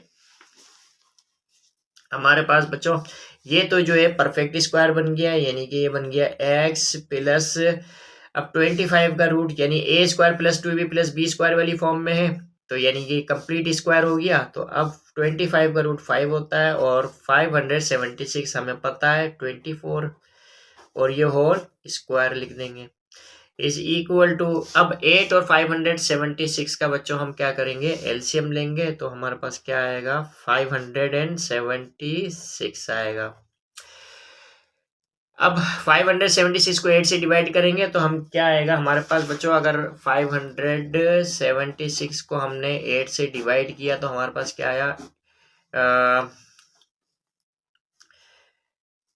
हमारे पास बच्चों ये तो जो है परफेक्ट स्क्वायर बन गया, यानी कि ये बन गया एक्स प्लस अब 25 का रूट यानी a square plus 2b plus b square वाली फॉर्म में है, तो यानी कि कंप्लीट स्क्वायर हो गया। तो अब 25 का रूट 5 होता है और 576 हमें पता है 24, और ये होल स्क्वायर लिख देंगे इज इक्वल टू, अब 8 और 576 का बच्चों हम क्या करेंगे एलसीएम लेंगे, तो हमारे पास क्या आएगा 576 आएगा। अब 576 को 8 से डिवाइड करेंगे तो हम क्या आएगा हमारे पास बच्चों, अगर 576 को हमने 8 से डिवाइड किया तो हमारे पास क्या आया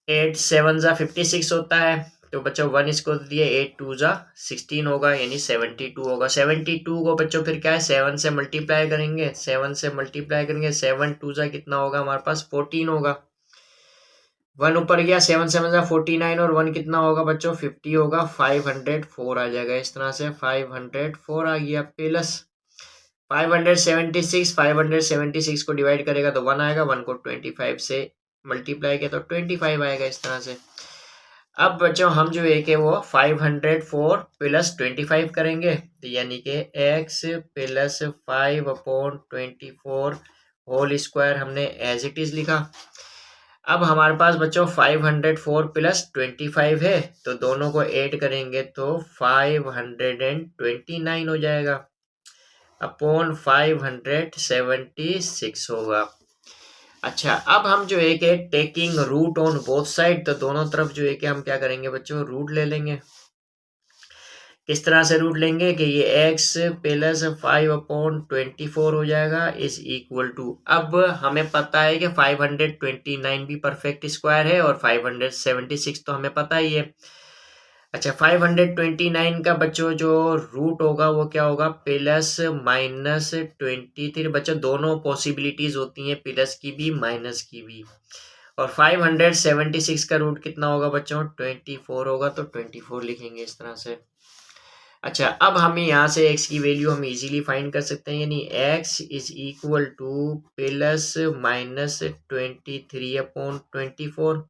8 7 जा 56 होता है, तो बच्चों 1 इसको दिए 8 2 जा 16 होगा यानी 72 होगा। 72 को बच्चों फिर क्या है 7 से मल्टीप्लाई करेंगे, 7 से मल्टीप्लाई करेंगे 7 2 जा कितना होगा हमारे पास 14 होगा, 1 ऊपर गया 7 7 जा 49 और 1 कितना होगा बच्चों 50 होगा, 504 आ जाएगा। इस तरह से 504 आ गया, प्लस 576 को डिवाइड करेगा तो 1 आएगा, 1 को 25 से मल्टीप्लाई किया तो 25 आएगा। इस तरह से अब बच्चों हम जो है कि वो 504 प्लस 25 करेंगे, तो यानी कि x प्लस 5/24 होल स्क्वायर हमने एज इट इज लिखा। अब हमारे पास बच्चों 504 प्लस 25 है, तो दोनों को ऐड करेंगे तो 529 हो जाएगा अपॉन 576 होगा। अच्छा, अब हम जो है कि taking root on both side, तो दोनों तरफ जो है कि हम क्या करेंगे बच्चों रूट ले लेंगे। किस तरह से रूट लेंगे कि ये x प्लस 5/24 हो जाएगा इज इक्वल टू, अब हमें पता है कि 529 भी परफेक्ट स्क्वायर है और 576 तो हमें पता ही है। अच्छा, 529 का बच्चों जो रूट होगा वो क्या होगा प्लस माइनस 23। बच्चों दोनों पॉसिबिलिटीज होती हैं, प्लस की भी माइनस की भी, और 576 का रूट कितना होगा बच्चों 24 होगा, तो 24 लिखेंगे इस तरह से। अच्छा, अब हमें यहाँ से x की वैल्यू हम इजीली फाइंड कर सकते हैं, यानी x is equal two plus minus 23/24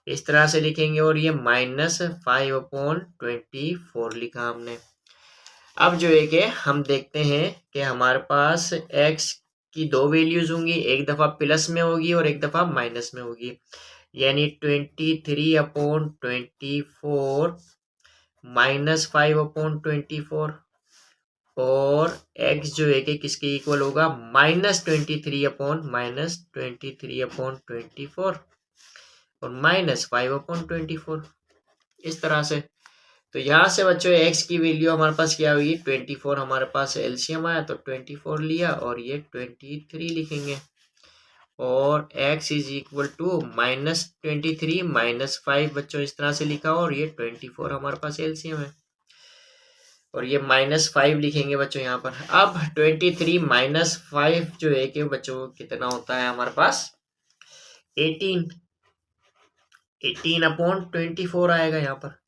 इस तरह से लिखेंगे, और ये माइनस 5/24 लिखा हमने। अब जो है कि हम देखते हैं कि हमारे पास x की दो वैल्यूज होंगी, एक दफ़ा प्लस में होगी और एक दफ़ा माइनस में होगी, यानी 23/24 माइनस 5/24, और x जो है कि किसके इक्वल होगा माइनस 23/24 और माइनस 5/24 इस तरह से। तो यहाँ से बच्चों x की वैल्यू हमारे पास क्या हुई 24, हमारे पास एलसीएम आया तो 24 लिया और ये 23 लिखेंगे, और x इज इक्वल टू -23 -5 बच्चों इस तरह से लिखा, और ये 24 हमारे पास एलसीएम है, और ये -5 लिखेंगे बच्चों यहाँ पर। अब 23 -5 जो है कि बच्चों कितना होता है हमारे पास 18, 18/24 आएगा यहाँ पर।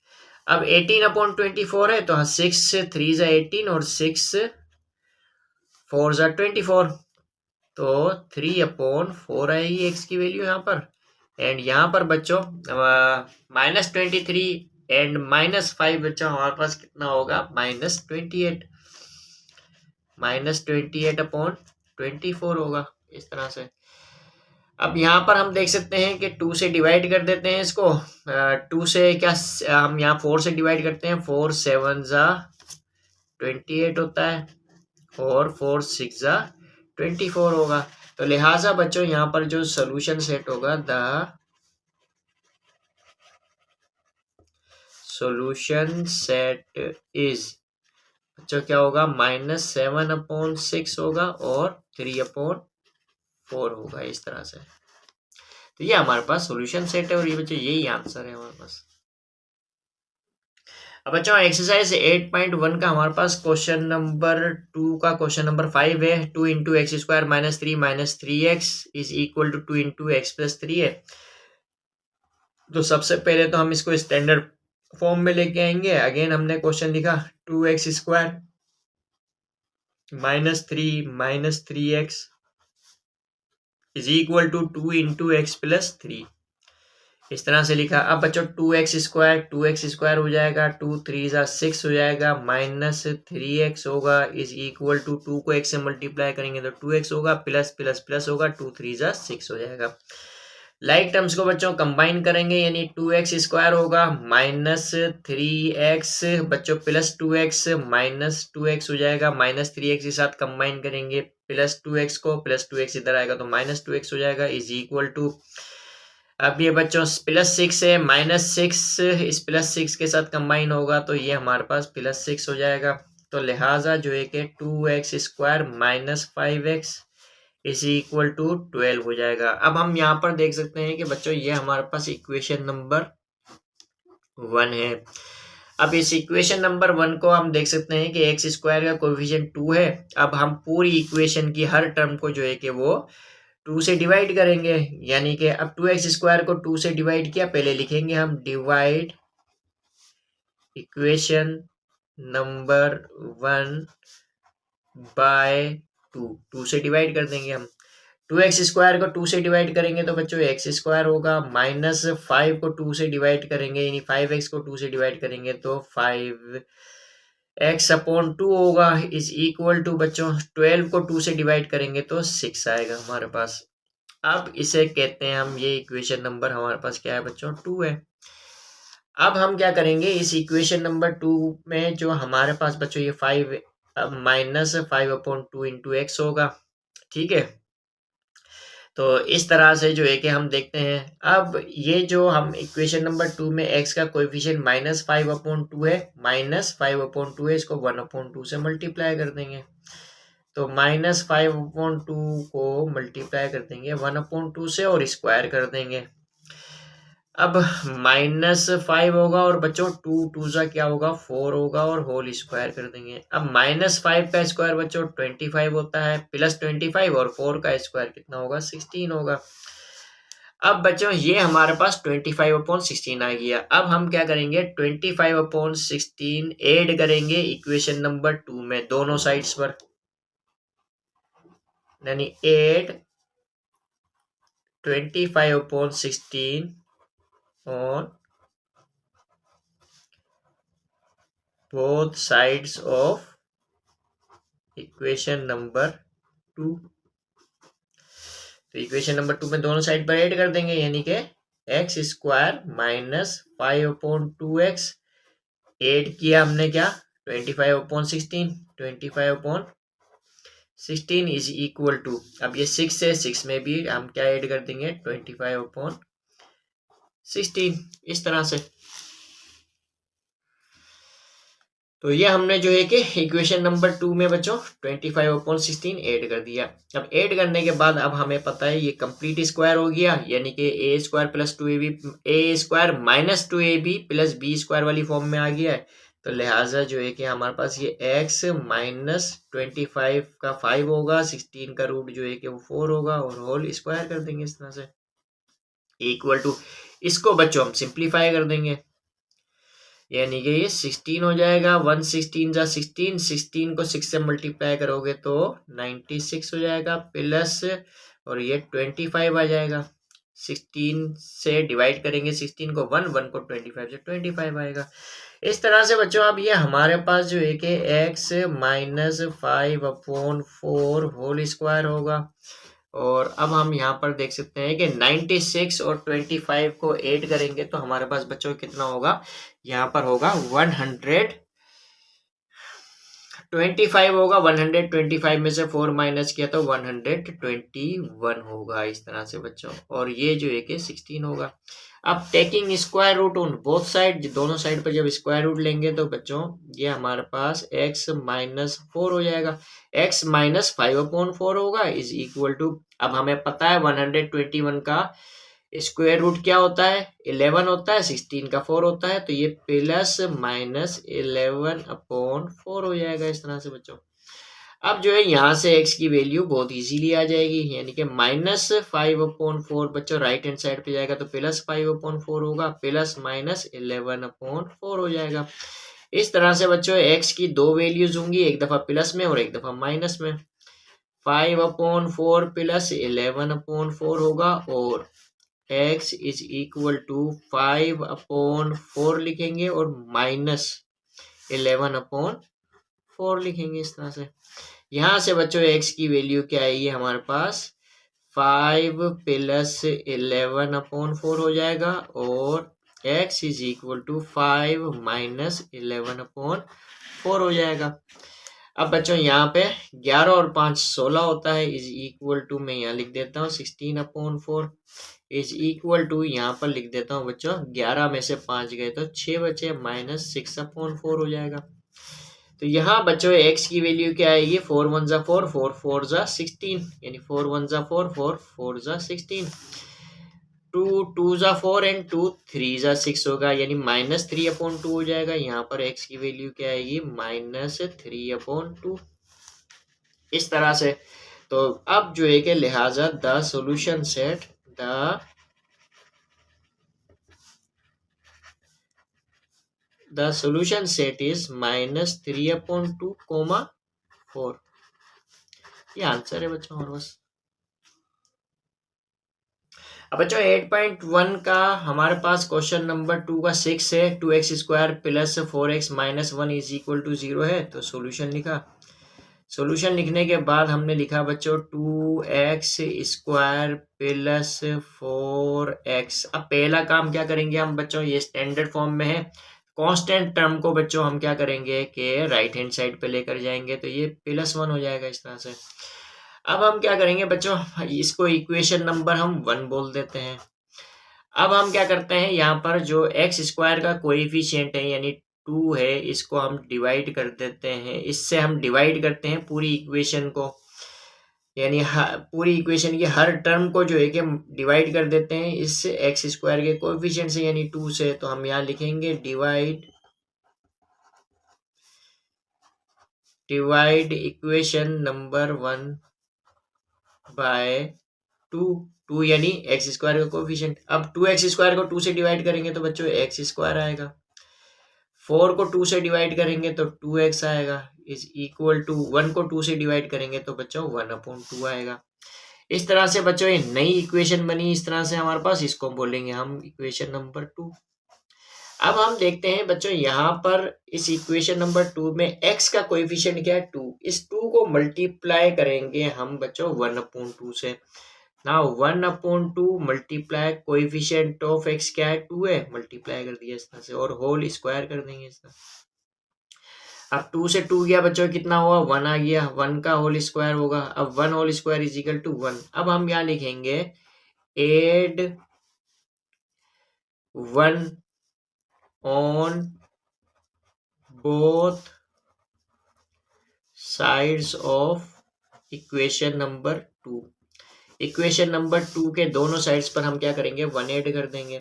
अब 18/24 है तो हाँ 6 3 ज़ा 18 और 6 4 ज़ा 24, तो 3/4 आएगी एक्स की वैल्यू यहाँ पर। एंड यहाँ पर बच्चों -23 एंड -5 बच्चों हमारे पास कितना होगा, -28, -28/24 होगा इस तरह से। अब यहाँ पर हम देख सकते हैं कि 2 से डिवाइड कर देते हैं इसको। 2 से क्या हम यहाँ 4 से डिवाइड करते हैं, 4 7 ज़ा 28 होता है और 4 6 ज़ा 24 होगा। तो लिहाजा बच्चों यहाँ पर जो सोल्यूशन सेट होगा, द सोल्यूशन सेट इज बच्चों क्या होगा, -7/6 होगा और 3/4 होगा इस तरह से। तो ये हमारे पास सॉल्यूशन सेट है और ये बच्चों यही आंसर है हमारे पास। अब बच्चों एक्सरसाइज 8.1 का हमारे पास क्वेश्चन नंबर 2 का क्वेश्चन नंबर 5 है। 2 × x² - 3 - 3x is equal to 2 × x + 3 है। तो सबसे पहले तो हम इसको स्टैंडर्ड फॉर्म में लेके आएंगे। अगेन हमने क्वेश्चन लिखा 2x² - 3 - 3x is equal to 2 × x + 3, इस तरह से लिखा। अब बच्चों 2x² हो जाएगा, 2 3 ज़ा 6 हो जाएगा, -3x होगा इज इक्वल टू 2 को x से मल्टीप्लाई करेंगे तो 2x होगा, प्लस प्लस प्लस होगा, 2 3 ज़ा 6 हो जाएगा। लाइक टर्म्स को बच्चों कंबाइन करेंगे यानी 2x² होगा, -3x बच्चों प्लस 2x -2x हो जाएगा, -3x के साथ कंबाइन करेंगे प्लस 2x को, प्लस 2x इधर आएगा तो -2x हो जाएगा इज इक्वल टू। अब ये बच्चों +6 है, -6 इस +6 के साथ कंबाइन होगा तो ये हमारे पास +6 हो जाएगा। तो लिहाजा जो है कि 2x² - 5x is equal to 12 हो जाएगा। अब हम यहाँ पर देख सकते हैं कि बच्चों ये हमारे पास इक्वेशन नंबर 1 है। अब इस इक्वेशन नंबर 1 को हम देख सकते हैं कि x² का कोएफिशिएंट 2 है। अब हम पूरी इक्वेशन की हर टर्म को जो है कि वो 2 से डिवाइड करेंगे, यानी कि अब 2x² को 2 से डिवाइड किया, पहले लिखेंगे हम डिवाइड इक्वेशन नंबर 1 बाय 2 से डिवाइड कर देंगे हम। 2x² को 2 से डिवाइड करेंगे तो बच्चों x² होगा, -5 को 2 से डिवाइड करेंगे यानी 5x को 2 से डिवाइड करेंगे तो 5x/2 होगा इज इक्वल टू बच्चों 12 को 2 से डिवाइड करेंगे तो 6 आएगा हमारे पास। अब इसे कहते हैं हम, ये इक्वेशन नंबर हमारे पास क्या है बच्चों, 2 है। अब हम क्या करेंगे, इस इक्वेशन नंबर 2 में जो हमारे पास बच्चों ये 5 -5/2 × x होगा, ठीक है। तो इस तरह से जो है कि हम देखते हैं। अब ये जो हम इक्वेशन नंबर 2 में x का कोएफिशिएंट -5/2 है, -5/2 है, इसको 1/2 से मल्टीप्लाई कर देंगे। तो -5/2 को मल्टीप्लाई कर देंगे 1/2 से और स्क्वायर कर देंगे। अब -5 होगा और बच्चों 2 2 ज़ा क्या होगा, 4 होगा और होल स्क्वायर कर देंगे। अब -5 का स्क्वायर बच्चों 25 होता है, प्लस 25 और 4 का स्क्वायर कितना होगा, 16 होगा। अब बच्चों ये हमारे पास 25/16 आ गया। अब हम क्या करेंगे, 25/16 ऐड करेंगे इक्वेशन नंबर 2 में दोनों साइड्स पर, यानी add 25/16 on both sides of equation number 2। तो इक्वेशन नंबर 2 में दोनों साइड पर ऐड कर देंगे यानी कि x² - 5/2x ऐड किया हमने क्या, 25/16, 25/16 इज इक्वल टू, अब ये 6 है, 6 में भी हम क्या ऐड कर देंगे, 25/16 इस तरह से। तो ये हमने जो है कि इक्वेशन नंबर 2 में बच्चों 25/16 ऐड कर दिया। अब ऐड करने के बाद अब हमें पता है ये कंप्लीट स्क्वायर हो गया, यानी कि a² + 2ab a² - 2ab + b² वाली फॉर्म में आ गया है। तो लिहाजा जो है कि हमारे पास ये x - 25 का 5 होगा, 16 का रूट जो है कि वो 4 होगा और होल स्क्वायर कर देंगे इस तरह से, इक्वल टू इसको बच्चों हम सिंप्लीफाई कर देंगे, यानी कि ये 16 हो जाएगा। 116 जा 16, 16 को 6 से मल्टीप्लाई करोगे तो 96 हो जाएगा प्लस, और ये 25 आ जाएगा। 16 से डिवाइड करेंगे 16 को 1, 1 को 25 से 25 आएगा। इस तरह से बच्चों अब ये हमारे पास जो है कि x माइनस 5/4 होल स्क्वायर होगा। और अब हम यहाँ पर देख सकते हैं कि 96 और 25 को ऐड करेंगे तो हमारे पास बच्चों कितना होगा, यहाँ पर होगा 125 होगा। 125 में से 4 माइनस किया तो 121 होगा इस तरह से बच्चों, और ये जो है कि 16 होगा। अब taking square root on both side, दोनों साइड पर जब स्क्वायर रूट लेंगे तो बच्चों ये हमारे पास x माइनस 4 हो जाएगा। x माइनस 5/4 होगा इज इक्वल टू, अब हमें पता है 121 का स्क्वायर रूट क्या होता है, 11 होता है, 16 का 4 होता है, तो ये प्लस माइनस 11/4 हो जाएगा इस तरह से बच्चों। अब जो है यहाँ से x की वैल्यू बहुत इजीली आ जाएगी, यानी कि माइनस 5/4 बच्चों राइट हैंड साइड पे जाएगा तो प्लस 5/4 होगा, प्लस माइनस 11/4 हो जाएगा। इस तरह से बच्चों x की दो वैल्यूज होंगी, एक दफा प्लस में और एक दफा माइनस में। 5/4 प्लस 11/4 होगा, और x इज इक्वल टू 5/4 लिखेंगे और माइनस 11/4 लिखेंगे इस तरह से। यहाँ से बच्चों x की वैल्यू क्या आएगी हमारे पास, 5 प्लस 11/4 हो जाएगा, और x is equal to 5 minus 11/4 हो जाएगा। अब बच्चों यहाँ पे 11 और 5 16 होता है, इज इक्वल टू, मैं यहाँ लिख देता हूँ 16/4 इज इक्वल टू, यहाँ पर लिख देता हूँ बच्चों 11 में से 5 गए तो 6 बचे, माइनस 6/4 हो जाएगा। तो यहाँ बच्चों x की वैल्यू क्या आएगी, 4 1 जा 4, 4 4 जा 16, यानी 4 1 जा 4, 4 4 जा 16, 2 2 जा 4 एंड 2 3 जा 6 होगा, यानी माइनस 3/2 हो जाएगा। यहाँ पर x की वैल्यू क्या आएगी, माइनस 3/2 इस तरह से। तो अब जो है कि लिहाजा the solution set, the solution set is minus 3/2, 4। ये आंसर है बच्चों हमारे पास। अब बच्चों 8.1 का हमारे पास क्वेश्चन नंबर 2 का 6 है, 2x² plus 4x minus 1 is equal to 0 है। तो सॉल्यूशन लिखा, सॉल्यूशन लिखने के बाद हमने लिखा बच्चों 2x² प्लस 4x। अब पहला काम क्या करेंगे हम बच्चों, ये स्टैंडर्ड फॉर्म में है, कांस्टेंट टर्म को बच्चों हम क्या करेंगे कि राइट हैंड साइड पे लेकर जाएंगे, तो ये +1 हो जाएगा इस तरह से। अब हम क्या करेंगे बच्चों, इसको इक्वेशन नंबर हम 1 बोल देते हैं। अब हम क्या करते हैं, यहाँ पर जो x² का कोएफिशिएंट है यानी 2 है, इसको हम डिवाइड कर देते हैं, इससे हम डिवाइड करते हैं पूरी इक्वेशन को, यानी पूरी इक्वेशन की हर टर्म को जो है कि हम डिवाइड कर देते हैं इस x² के कोएफिशिएंट से, यानी 2 से। तो हम यहाँ लिखेंगे डिवाइड इक्वेशन नंबर 1 बाय 2 यानी x² का कोएफिशिएंट। अब 2x² को 2 से डिवाइड करेंगे तो बच्चों x² आएगा, 4 को 2 से डिवाइड करेंगे तो 2x आएगा, इज इक्वल टू 1 को 2 से डिवाइड करेंगे तो बच्चों 1/2 आएगा। इस तरह से बच्चों ये नई इक्वेशन बनी इस तरह से हमारे पास, इसको बोलेंगे हम इक्वेशन नंबर 2। अब हम देखते हैं बच्चों यहाँ पर इस इक्वेशन नंबर 2 में x का कोएफिशिएंट क्या है, 2। इस 2 को मल्टीप्लाई करेंगे हम बच्चों 1/2 से। Now 1/2 multiply coefficient of x क्या है, 2 है, मल्टीप्लाई कर दिया इस तरह से, और होल स्क्वायर कर देंगे इस तरह। अब 2 से 2 गया बच्चों, कितना हुआ, 1 आ गया, 1 का होल स्क्वायर होगा। अब 1 whole square is equal to 1। अब हम यहाँ लिखेंगे add 1 on both sides of equation number 2। Equation number 2 के दोनों साइड्स पर हम क्या करेंगे, 1 ऐड कर देंगे,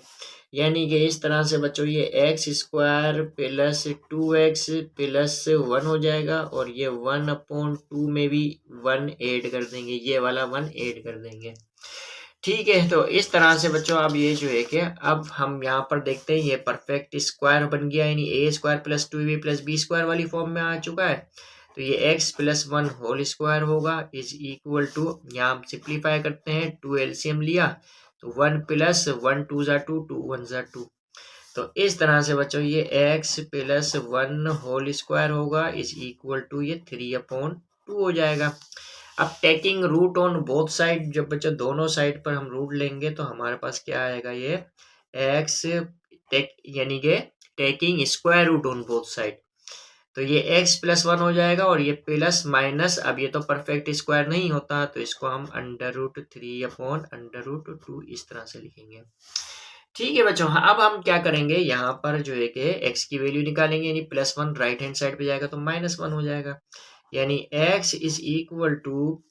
यानी कि इस तरह से बच्चों ये x² प्लस 2x प्लस 1 हो जाएगा, और ये 1/2 में भी 1 ऐड कर देंगे, ये वाला 1 ऐड कर देंगे। ठीक है, तो इस तरह से बच्चों अब ये जो है कि अब हम यहाँ पर देखते हैं ये परफेक्ट स्क्वायर बन गया, यानी a square plus 2ab plus b square वाली फॉर्म में आ चुका है। तो ये एक्स प्लस 1 होल स्क्वायर होगा इज इक्वल टू, यहाँ हम सिंप्लीफाई करते हैं, 2 एलसीएम लिया तो 1 प्लस 1 2 ज़ा 2 2 1 ज़ा 2। तो इस तरह से बच्चों ये एक्स प्लस 1 होल स्क्वायर होगा इज इक्वल टू ये 3/2 हो जाएगा। अब taking root on both side, जब बच्चों दोनों साइड पर हम रूट लेंगे तो हमारे पास क्या आएगा, ये एक्स टेक यानी कि taking square root on both side, तो ये x प्लस 1 हो जाएगा और ये प्लस माइनस, अब ये तो परफेक्ट स्क्वायर नहीं होता तो इसको हम √3/√2 इस तरह से लिखेंगे। ठीक है बच्चों, अब हम क्या करेंगे, यहाँ पर जो है कि x की वैल्यू निकालेंगे, यानी +1 राइट हैंड साइड पे जाएगा तो -1 हो जाएगा, यानी x इज इक्वल टू,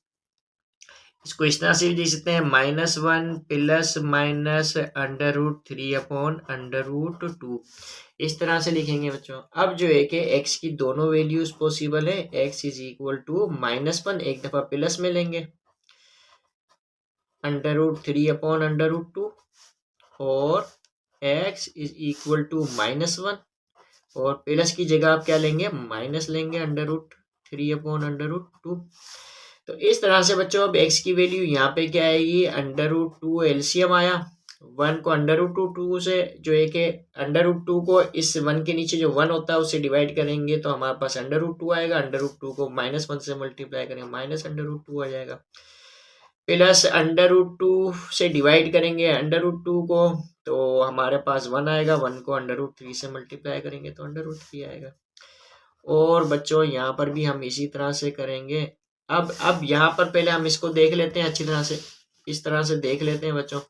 इसको इस तरह से भी देख सकते हैं, -1 प्लस माइनस √3/√2 इस तरह से लिखेंगे बच्चों। अब जो है कि x की दोनों वैल्यूज पॉसिबल है, x इज इक्वल टू -1 एक दफा प्लस में लेंगे √3/√2 और x इज इक्वल टू -1 और प्लस की जगह आप क्या लेंगे, माइनस लेंगे √3/√2। तो इस तरह से बच्चों अब x की वैल्यू यहाँ पे क्या आएगी, √2 एलसीएम आया, 1 को √2 से जो है कि √2 को इस 1 के नीचे जो 1 होता है उससे डिवाइड करेंगे तो हमारे पास √2 आएगा, √2 को -1 से मल्टीप्लाई करेंगे -√2 आ जाएगा, प्लस √2 से डिवाइड करेंगे √2 को तो हमारे पास 1 आएगा, 1 को √3 से मल्टीप्लाई करेंगे तो √3 आएगा। और बच्चों यहाँ पर भी हम इसी तरह से करेंगे। अब यहाँ पर पहले हम इसको देख लेते हैं अच्छी तरह से, इस तरह से देख लेते हैं बच्चों।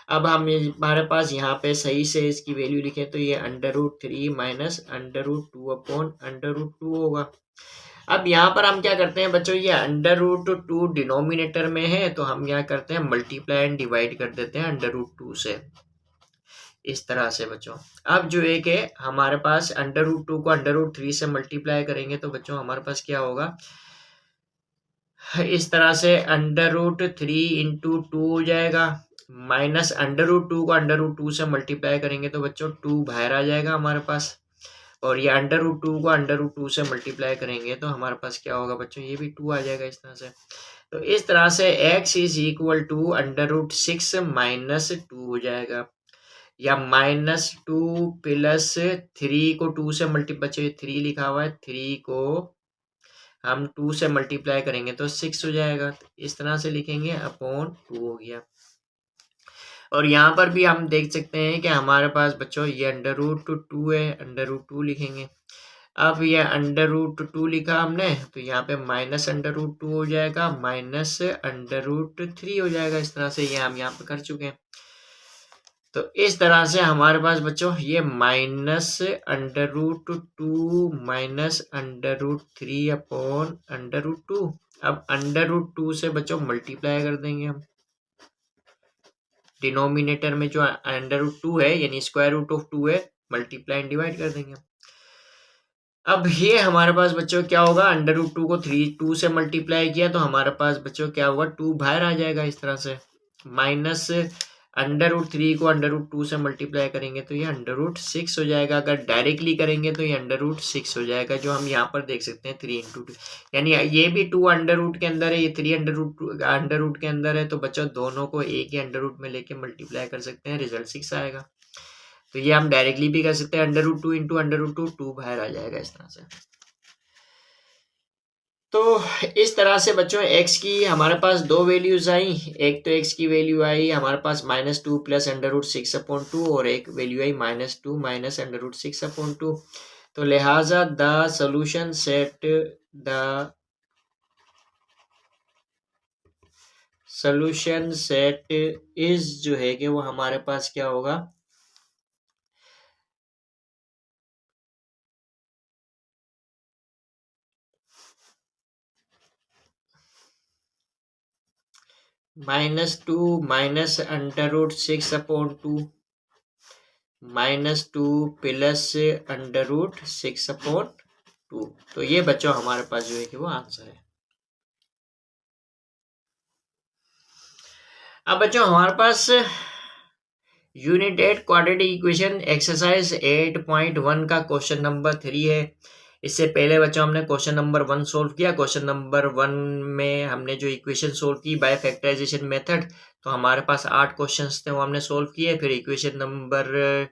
अब हम हमारे पास यहाँ पे सही से इसकी वैल्यू लिखें तो ये √3 माइनस √2/√2 होगा। अब यहाँ पर हम क्या करते हैं बच्चों, ये √2 डिनोमिनेटर में है तो हम यहाँ करते हैं मल्टीप्लाई एंड डिवाइड कर देते हैं √2 से, इस तरह से बच्चों। अब जो है कि हमारे पास √2 को √3 से मल्टीप्लाई करेंगे तो बच्चों हमारे पास क्या होगा, इस तरह से √3 इंटू 2 हो जाएगा, माइनस √2 को √2 से मल्टीप्लाई करेंगे तो बच्चों 2 बाहर आ जाएगा हमारे पास, और ये √2 को √2 से मल्टीप्लाई करेंगे तो हमारे पास क्या होगा बच्चों, ये भी 2 आ जाएगा इस तरह से। तो इस तरह से x is equal to √6 minus 2 हो जाएगा, या -2 प्लस 3 को 2 से मल्टीप्लाई, बच्चों 3 लिखा हुआ है, 3 को हम 2 से मल्टीप्लाई करेंगे तो 6 हो जाएगा, तो इस तरह से लिखेंगे अपॉन 2 हो गया। और यहाँ पर भी हम देख सकते हैं कि हमारे पास बच्चों ये √2 है, √2 लिखेंगे। अब ये √2 लिखा हमने तो यहाँ पे -√2 हो जाएगा, -√3 हो जाएगा, इस तरह से ये हम यहाँ पे कर चुके हैं। तो इस तरह से हमारे पास बच्चों ये -√2 माइनस √3/√2, अब √2 से बच्चों मल्टीप्लाई कर देंगे हम, डिनोमिनेटर में जो √2 है यानी स्क्वायर रूट ऑफ 2 है, मल्टीप्लाई एंड डिवाइड कर देंगे। अब ये हमारे पास बच्चों क्या होगा, √2 को 2 से मल्टीप्लाई किया तो हमारे पास बच्चों क्या होगा, 2 बाहर आ जाएगा इस तरह से, माइनस √3 को √2 से मल्टीप्लाई करेंगे तो ये √6 हो जाएगा, अगर डायरेक्टली करेंगे तो ये √6 हो जाएगा, जो हम यहाँ पर देख सकते हैं 3 × 2, यानी ये भी 2 अंडर के अंदर है, ये 3 अंडर के अंदर है, तो बच्चों दोनों को एक ही अंडर में लेके मल्टीप्लाई कर सकते हैं, रिजल्ट 6 आएगा। तो ये हम डायरेक्टली भी कर सकते हैं, √2 इंटू √2, 2 बाहर आ जाएगा इस तरह से। तो इस तरह से बच्चों x की हमारे पास दो वैल्यूज आई, एक तो x की वैल्यू आई हमारे पास -2 प्लस √6/2 और एक वैल्यू आई -2 माइनस √6/2। तो लिहाजा द सॉल्यूशन सेट इज जो है कि वो हमारे पास क्या होगा, -2 माइनस √6/2 -2 प्लस √6/2। तो ये बच्चों हमारे पास जो है कि वो आंसर है। अब बच्चों हमारे पास यूनिट 8 क्वाड्रेटिक इक्वेशन एक्सरसाइज 8.1 का क्वेश्चन नंबर 3 है। इससे पहले बच्चों हमने क्वेश्चन नंबर 1 सोल्व किया। क्वेश्चन नंबर 1 में हमने जो इक्वेशन सोल्व की बाय फैक्टराइजेशन मेथड, तो हमारे पास 8 क्वेश्चंस थे, वो हमने सोल्व किए। फिर इक्वेशन नंबर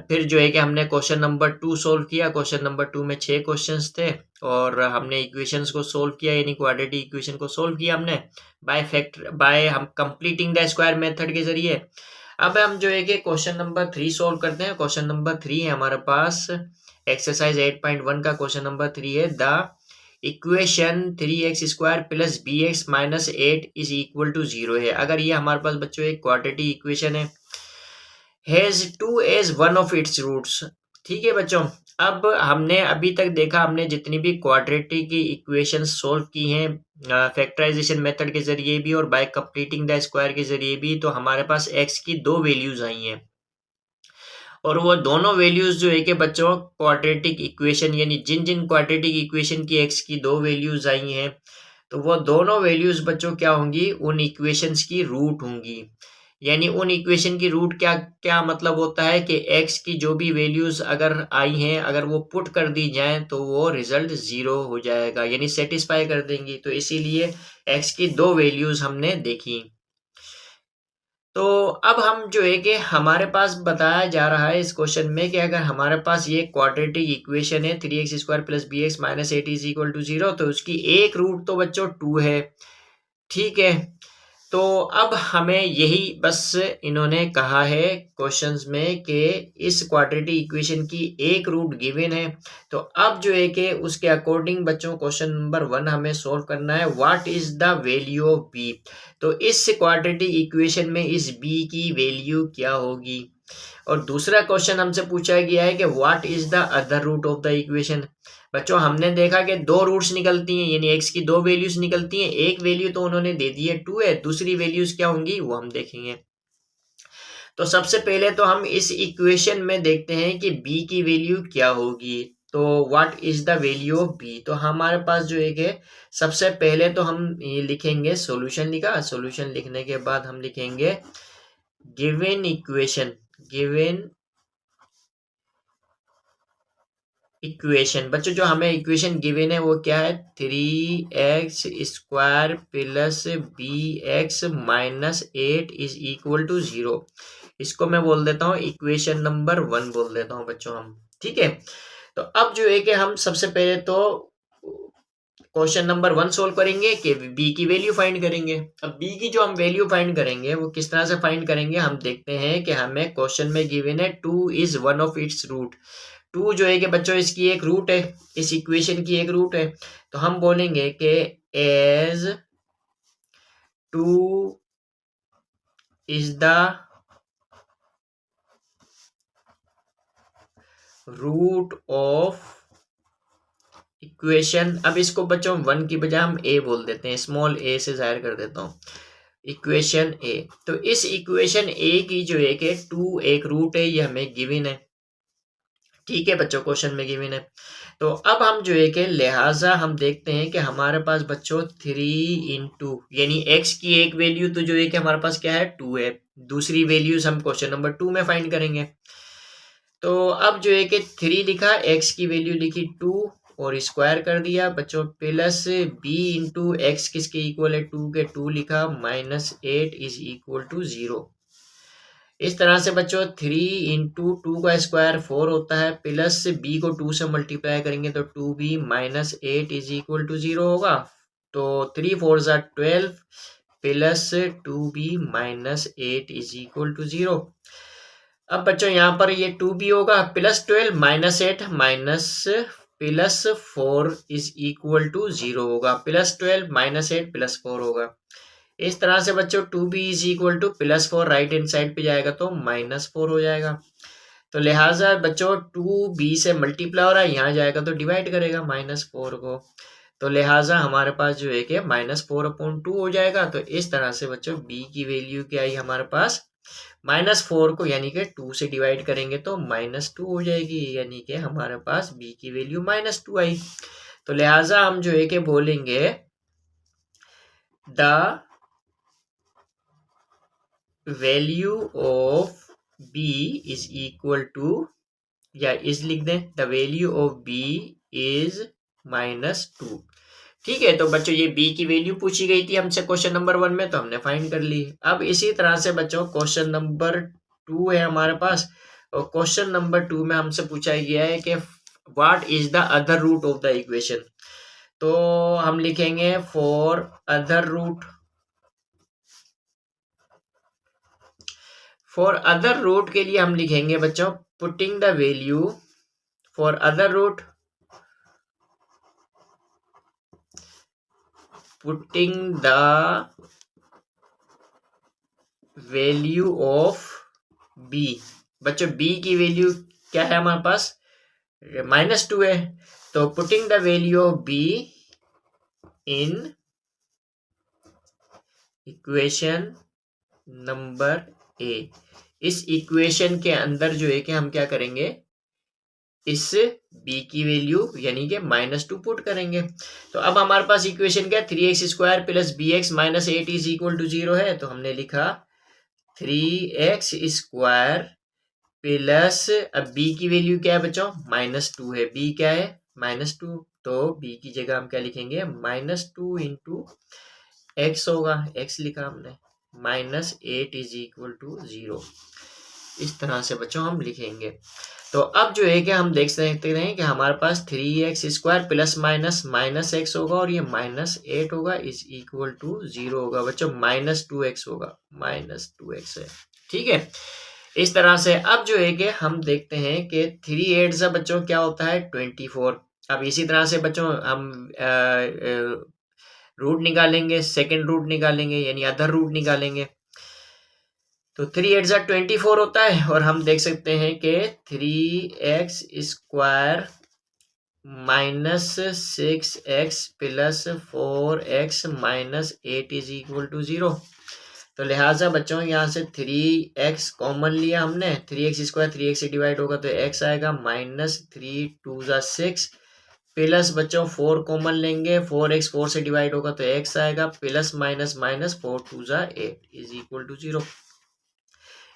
फिर जो है कि हमने क्वेश्चन नंबर 2 सोल्व किया। क्वेश्चन नंबर 2 में 6 क्वेश्चंस थे और हमने इक्वेशंस को सोल्व किया, यानी क्वाड्रेटिक इक्वेशन को सोल्व किया हमने बाय हम कंप्लीटिंग द स्क्वायर मेथड के जरिए। अब हम जो है कि क्वेश्चन नंबर 3 सोल्व करते हैं। क्वेश्चन नंबर 3 है हमारे पास एक्सरसाइज 8.1 का क्वेश्चन नंबर 3 है। The equation 3x² plus bx minus 8 is equal to 0 है। अगर ये हमारे पास बच्चों एक क्वाड्रेटिक इक्वेशन है, has 2 as one of its roots. ठीक है बच्चों, अब हमने अभी तक देखा, हमने जितनी भी क्वाड्रेटिक की इक्वेशन सोल्व की हैं फैक्टराइजेशन मेथड के जरिए भी और बाय कंप्लीटिंग द स्क्वायर के जरिए भी, तो हमारे पास x की 2 वैल्यूज आई हैं और वो दोनों वैल्यूज जो है कि बच्चों क्वाड्रेटिक इक्वेशन, यानी जिन जिन क्वाड्रेटिक इक्वेशन की x की 2 वैल्यूज आई हैं, तो वो दोनों वैल्यूज बच्चों क्या होंगी, उन इक्वेशंस की रूट होंगी। यानी उन इक्वेशन की रूट क्या क्या मतलब होता है कि x की जो भी वैल्यूज अगर आई हैं, अगर वो पुट कर दी जाएं तो वो रिजल्ट 0 हो जाएगा, यानी सेटिस्फाई कर देंगी। तो इसीलिए x की 2 वैल्यूज हमने देखी। तो अब हम जो है कि हमारे पास बताया जा रहा है इस क्वेश्चन में कि अगर हमारे पास ये क्वाड्रेटिक इक्वेशन है 3x² plus bx minus 8 is equal to 0, तो उसकी एक रूट तो बच्चों 2 है। ठीक है, तो अब हमें यही बस इन्होंने कहा है क्वेश्चंस में कि इस क्वाड्रेटिक इक्वेशन की एक रूट गिवन है। तो अब जो है कि उसके अकॉर्डिंग बच्चों क्वेश्चन नंबर 1 हमें सोल्व करना है, what is the value of b. तो इस क्वाड्रेटिक इक्वेशन में इस बी की वैल्यू क्या होगी। और दूसरा क्वेश्चन हमसे पूछा गया है कि what is the other root of the equation. बच्चों हमने देखा कि 2 रूट्स निकलती हैं, यानी x की 2 वैल्यूज निकलती हैं। एक वैल्यू तो उन्होंने दे दी है 2 है, दूसरी वैल्यूज क्या होंगी वो हम देखेंगे। तो सबसे पहले तो हम इस इक्वेशन में देखते हैं कि b की वैल्यू क्या होगी। तो what is the value of b, तो हमारे पास जो एक है, सबसे पहले तो हम ये लिखेंगे सॉल्यूशन। लिखा, सॉल्यूशन लिखने के बाद हम लिखेंगे गिवन इक्वेशन, गिवन इक्वेशन। बच्चों जो हमें इक्वेशन गिवन है वो क्या है, 3x² plus bx minus 8 is equal to 0। इसको मैं बोल देता हूँ इक्वेशन नंबर 1 बोल देता हूँ बच्चों हम। ठीक है, तो अब जो है कि हम सबसे पहले तो क्वेश्चन नंबर 1 सोल्व करेंगे कि b की वैल्यू फाइंड करेंगे। अब b की जो हम वैल्यू फाइंड करेंगे वो किस तरह से फाइंड करेंगे, हम देखते हैं कि हमें क्वेश्चन में गिवन है 2 इज वन ऑफ इट्स रूट। 2 जो है कि बच्चों इसकी एक रूट है, इस इक्वेशन की एक रूट है। तो हम बोलेंगे कि as 2 is the root of equation. अब इसको बच्चों 1 की बजाय हम a बोल देते हैं, स्मॉल a से जाहिर कर देता हूँ, इक्वेशन a। तो इस इक्वेशन a की जो है कि 2 एक रूट है, ये हमें गिवन है। ठीक है बच्चों, क्वेश्चन में गिवन है। तो अब हम जो है कि लिहाजा हम देखते हैं कि हमारे पास बच्चों 3 इंटू, यानी x की एक वैल्यू तो जो है कि हमारे पास क्या है 2 है, दूसरी वैल्यूज हम क्वेश्चन नंबर 2 में फाइंड करेंगे। तो अब जो है कि 3 लिखा, x की वैल्यू लिखी 2 और स्क्वायर कर दिया बच्चों, प्लस b इंटू एक्स किसके इक्वल है 2 के, 2 लिखा माइनस 8 इज इक्वल टू 0। इस तरह से बच्चों 3 इंटू 2 का स्क्वायर 4 होता है, प्लस b को 2 से मल्टीप्लाई करेंगे तो 2b minus 8 is equal to 0 होगा। तो 3 4 ज़ा 12 plus 2b minus 8 is equal to 0। अब बच्चों यहाँ पर ये 2b होगा, plus 12 minus 8 minus plus 4 is equal to 0 होगा, प्लस 12 माइनस 8 प्लस 4 होगा। इस तरह से बच्चों 2b is equal two plus 4 right hand side पे जाएगा तो माइनस 4 हो जाएगा। तो लिहाजा बच्चों 2b से मल्टीप्लाई हो रहा है, यहाँ जाएगा तो डिवाइड करेगा -4 को। तो लिहाजा हमारे पास जो है कि -4/2 हो जाएगा। तो इस तरह से बच्चों b की वैल्यू क्या आई हमारे पास, -4 को यानी कि 2 से डिवाइड करेंगे तो -2 हो जाएगी, यानी कि हमारे पास b की वैल्यू -2 आई। तो लिहाजा हम जो है कि बोलेंगे the value of b is equal to, या इज लिख दें, the value of b is -2। ठीक है, तो बच्चों ये बी की वैल्यू पूछी गई थी हमसे क्वेश्चन नंबर 1 में, तो हमने फाइंड कर ली। अब इसी तरह से बच्चों क्वेश्चन नंबर 2 है हमारे पास, और क्वेश्चन नंबर 2 में हमसे पूछा गया है कि what is the other root of the equation. तो हम लिखेंगे for other root, for other root के लिए हम लिखेंगे बच्चों putting the value for other root, putting the value of b। बच्चों b की वैल्यू क्या है हमारे पास, -2 है, तो putting the value of b in equation number A, इस इक्वेशन के अंदर जो है कि हम क्या करेंगे, इस b की वैल्यू यानी कि -2 पुट करेंगे। तो अब हमारे पास इक्वेशन क्या है, 3x² plus bx minus 8 is equal to 0 है, तो हमने लिखा 3x² प्लस, अब b की वैल्यू क्या है बच्चों, -2 है, b क्या है -2, तो b की जगह हम क्या लिखेंगे, -2 इंटू x होगा, x लिखा हमने, -8 इज इक्वल टू 0। इस तरह से बच्चों हम लिखेंगे। तो अब जो है कि हम देख सकते हैं कि हमारे पास 3x² प्लस माइनस x होगा, और ये -8 होगा इज इक्वल टू 0 होगा बच्चों, -2x होगा, -2x है। ठीक है, इस तरह से अब जो है कि हम देखते हैं कि 3 8 बच्चों क्या होता है 24। अब इसी तरह से बच्चों हम रूट निकालेंगे, सेकेंड रूट निकालेंगे, यानी अदर रूट निकालेंगे। तो 3 8 24 होता है, और हम देख सकते हैं कि 3x² minus 6x plus 4x minus 8 is equal to 0। तो लिहाजा बच्चों यहाँ से 3x कॉमन लिया हमने, 3x² 3x से डिवाइड होगा तो x आएगा, -3 2 6 प्लस बच्चों 4 कॉमन लेंगे, 4x 4 से डिवाइड होगा तो x आएगा, plus minus 4 2 8 is equal to 0।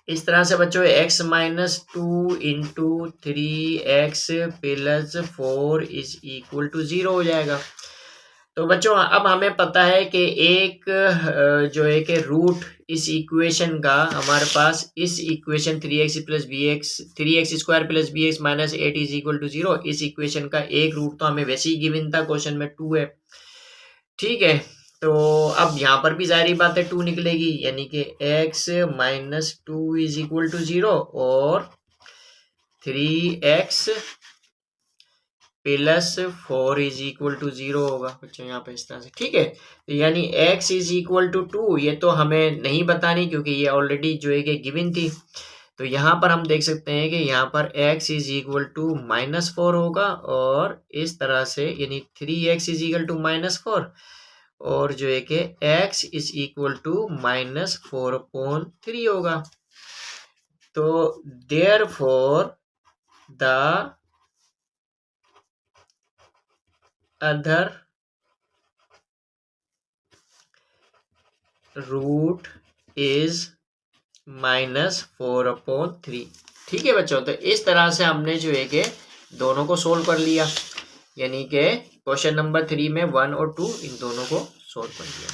इस तरह से बच्चों x -2 into 3x plus 4 is equal to 0 हो जाएगा। तो बच्चों अब हमें पता है कि एक जो है कि रूट इस इक्वेशन का हमारे पास, इस equation 3x plus bx 3x² plus bx minus 8 is equal to 0, इस इक्वेशन का एक रूट तो हमें वैसे ही गिवन था क्वेश्चन में 2 है। ठीक है, तो अब यहाँ पर भी जाहिर बात है 2 निकलेगी, यानी कि x -2 इज इक्वल टू 0 और 3x plus 4 is equal to 0 होगा बच्चों यहाँ पे इस तरह से। ठीक है, तो यानी x इज इक्वल टू 2, ये तो हमें नहीं बतानी क्योंकि ये ऑलरेडी जो है कि गिवन थी। तो यहाँ पर हम देख सकते हैं कि यहाँ पर x इज इक्वल टू -4 होगा, और इस तरह से यानी 3x इज इक्वल टू -4, और जो है कि x इज इक्वल टू -4/3 होगा। तो therefore the other root is -4/3। ठीक है बच्चों, तो इस तरह से हमने जो है कि दोनों को सोल्व कर लिया, यानी कि क्वेश्चन नंबर 3 में 1 और 2 इन दोनों को सोल्व कर लिया।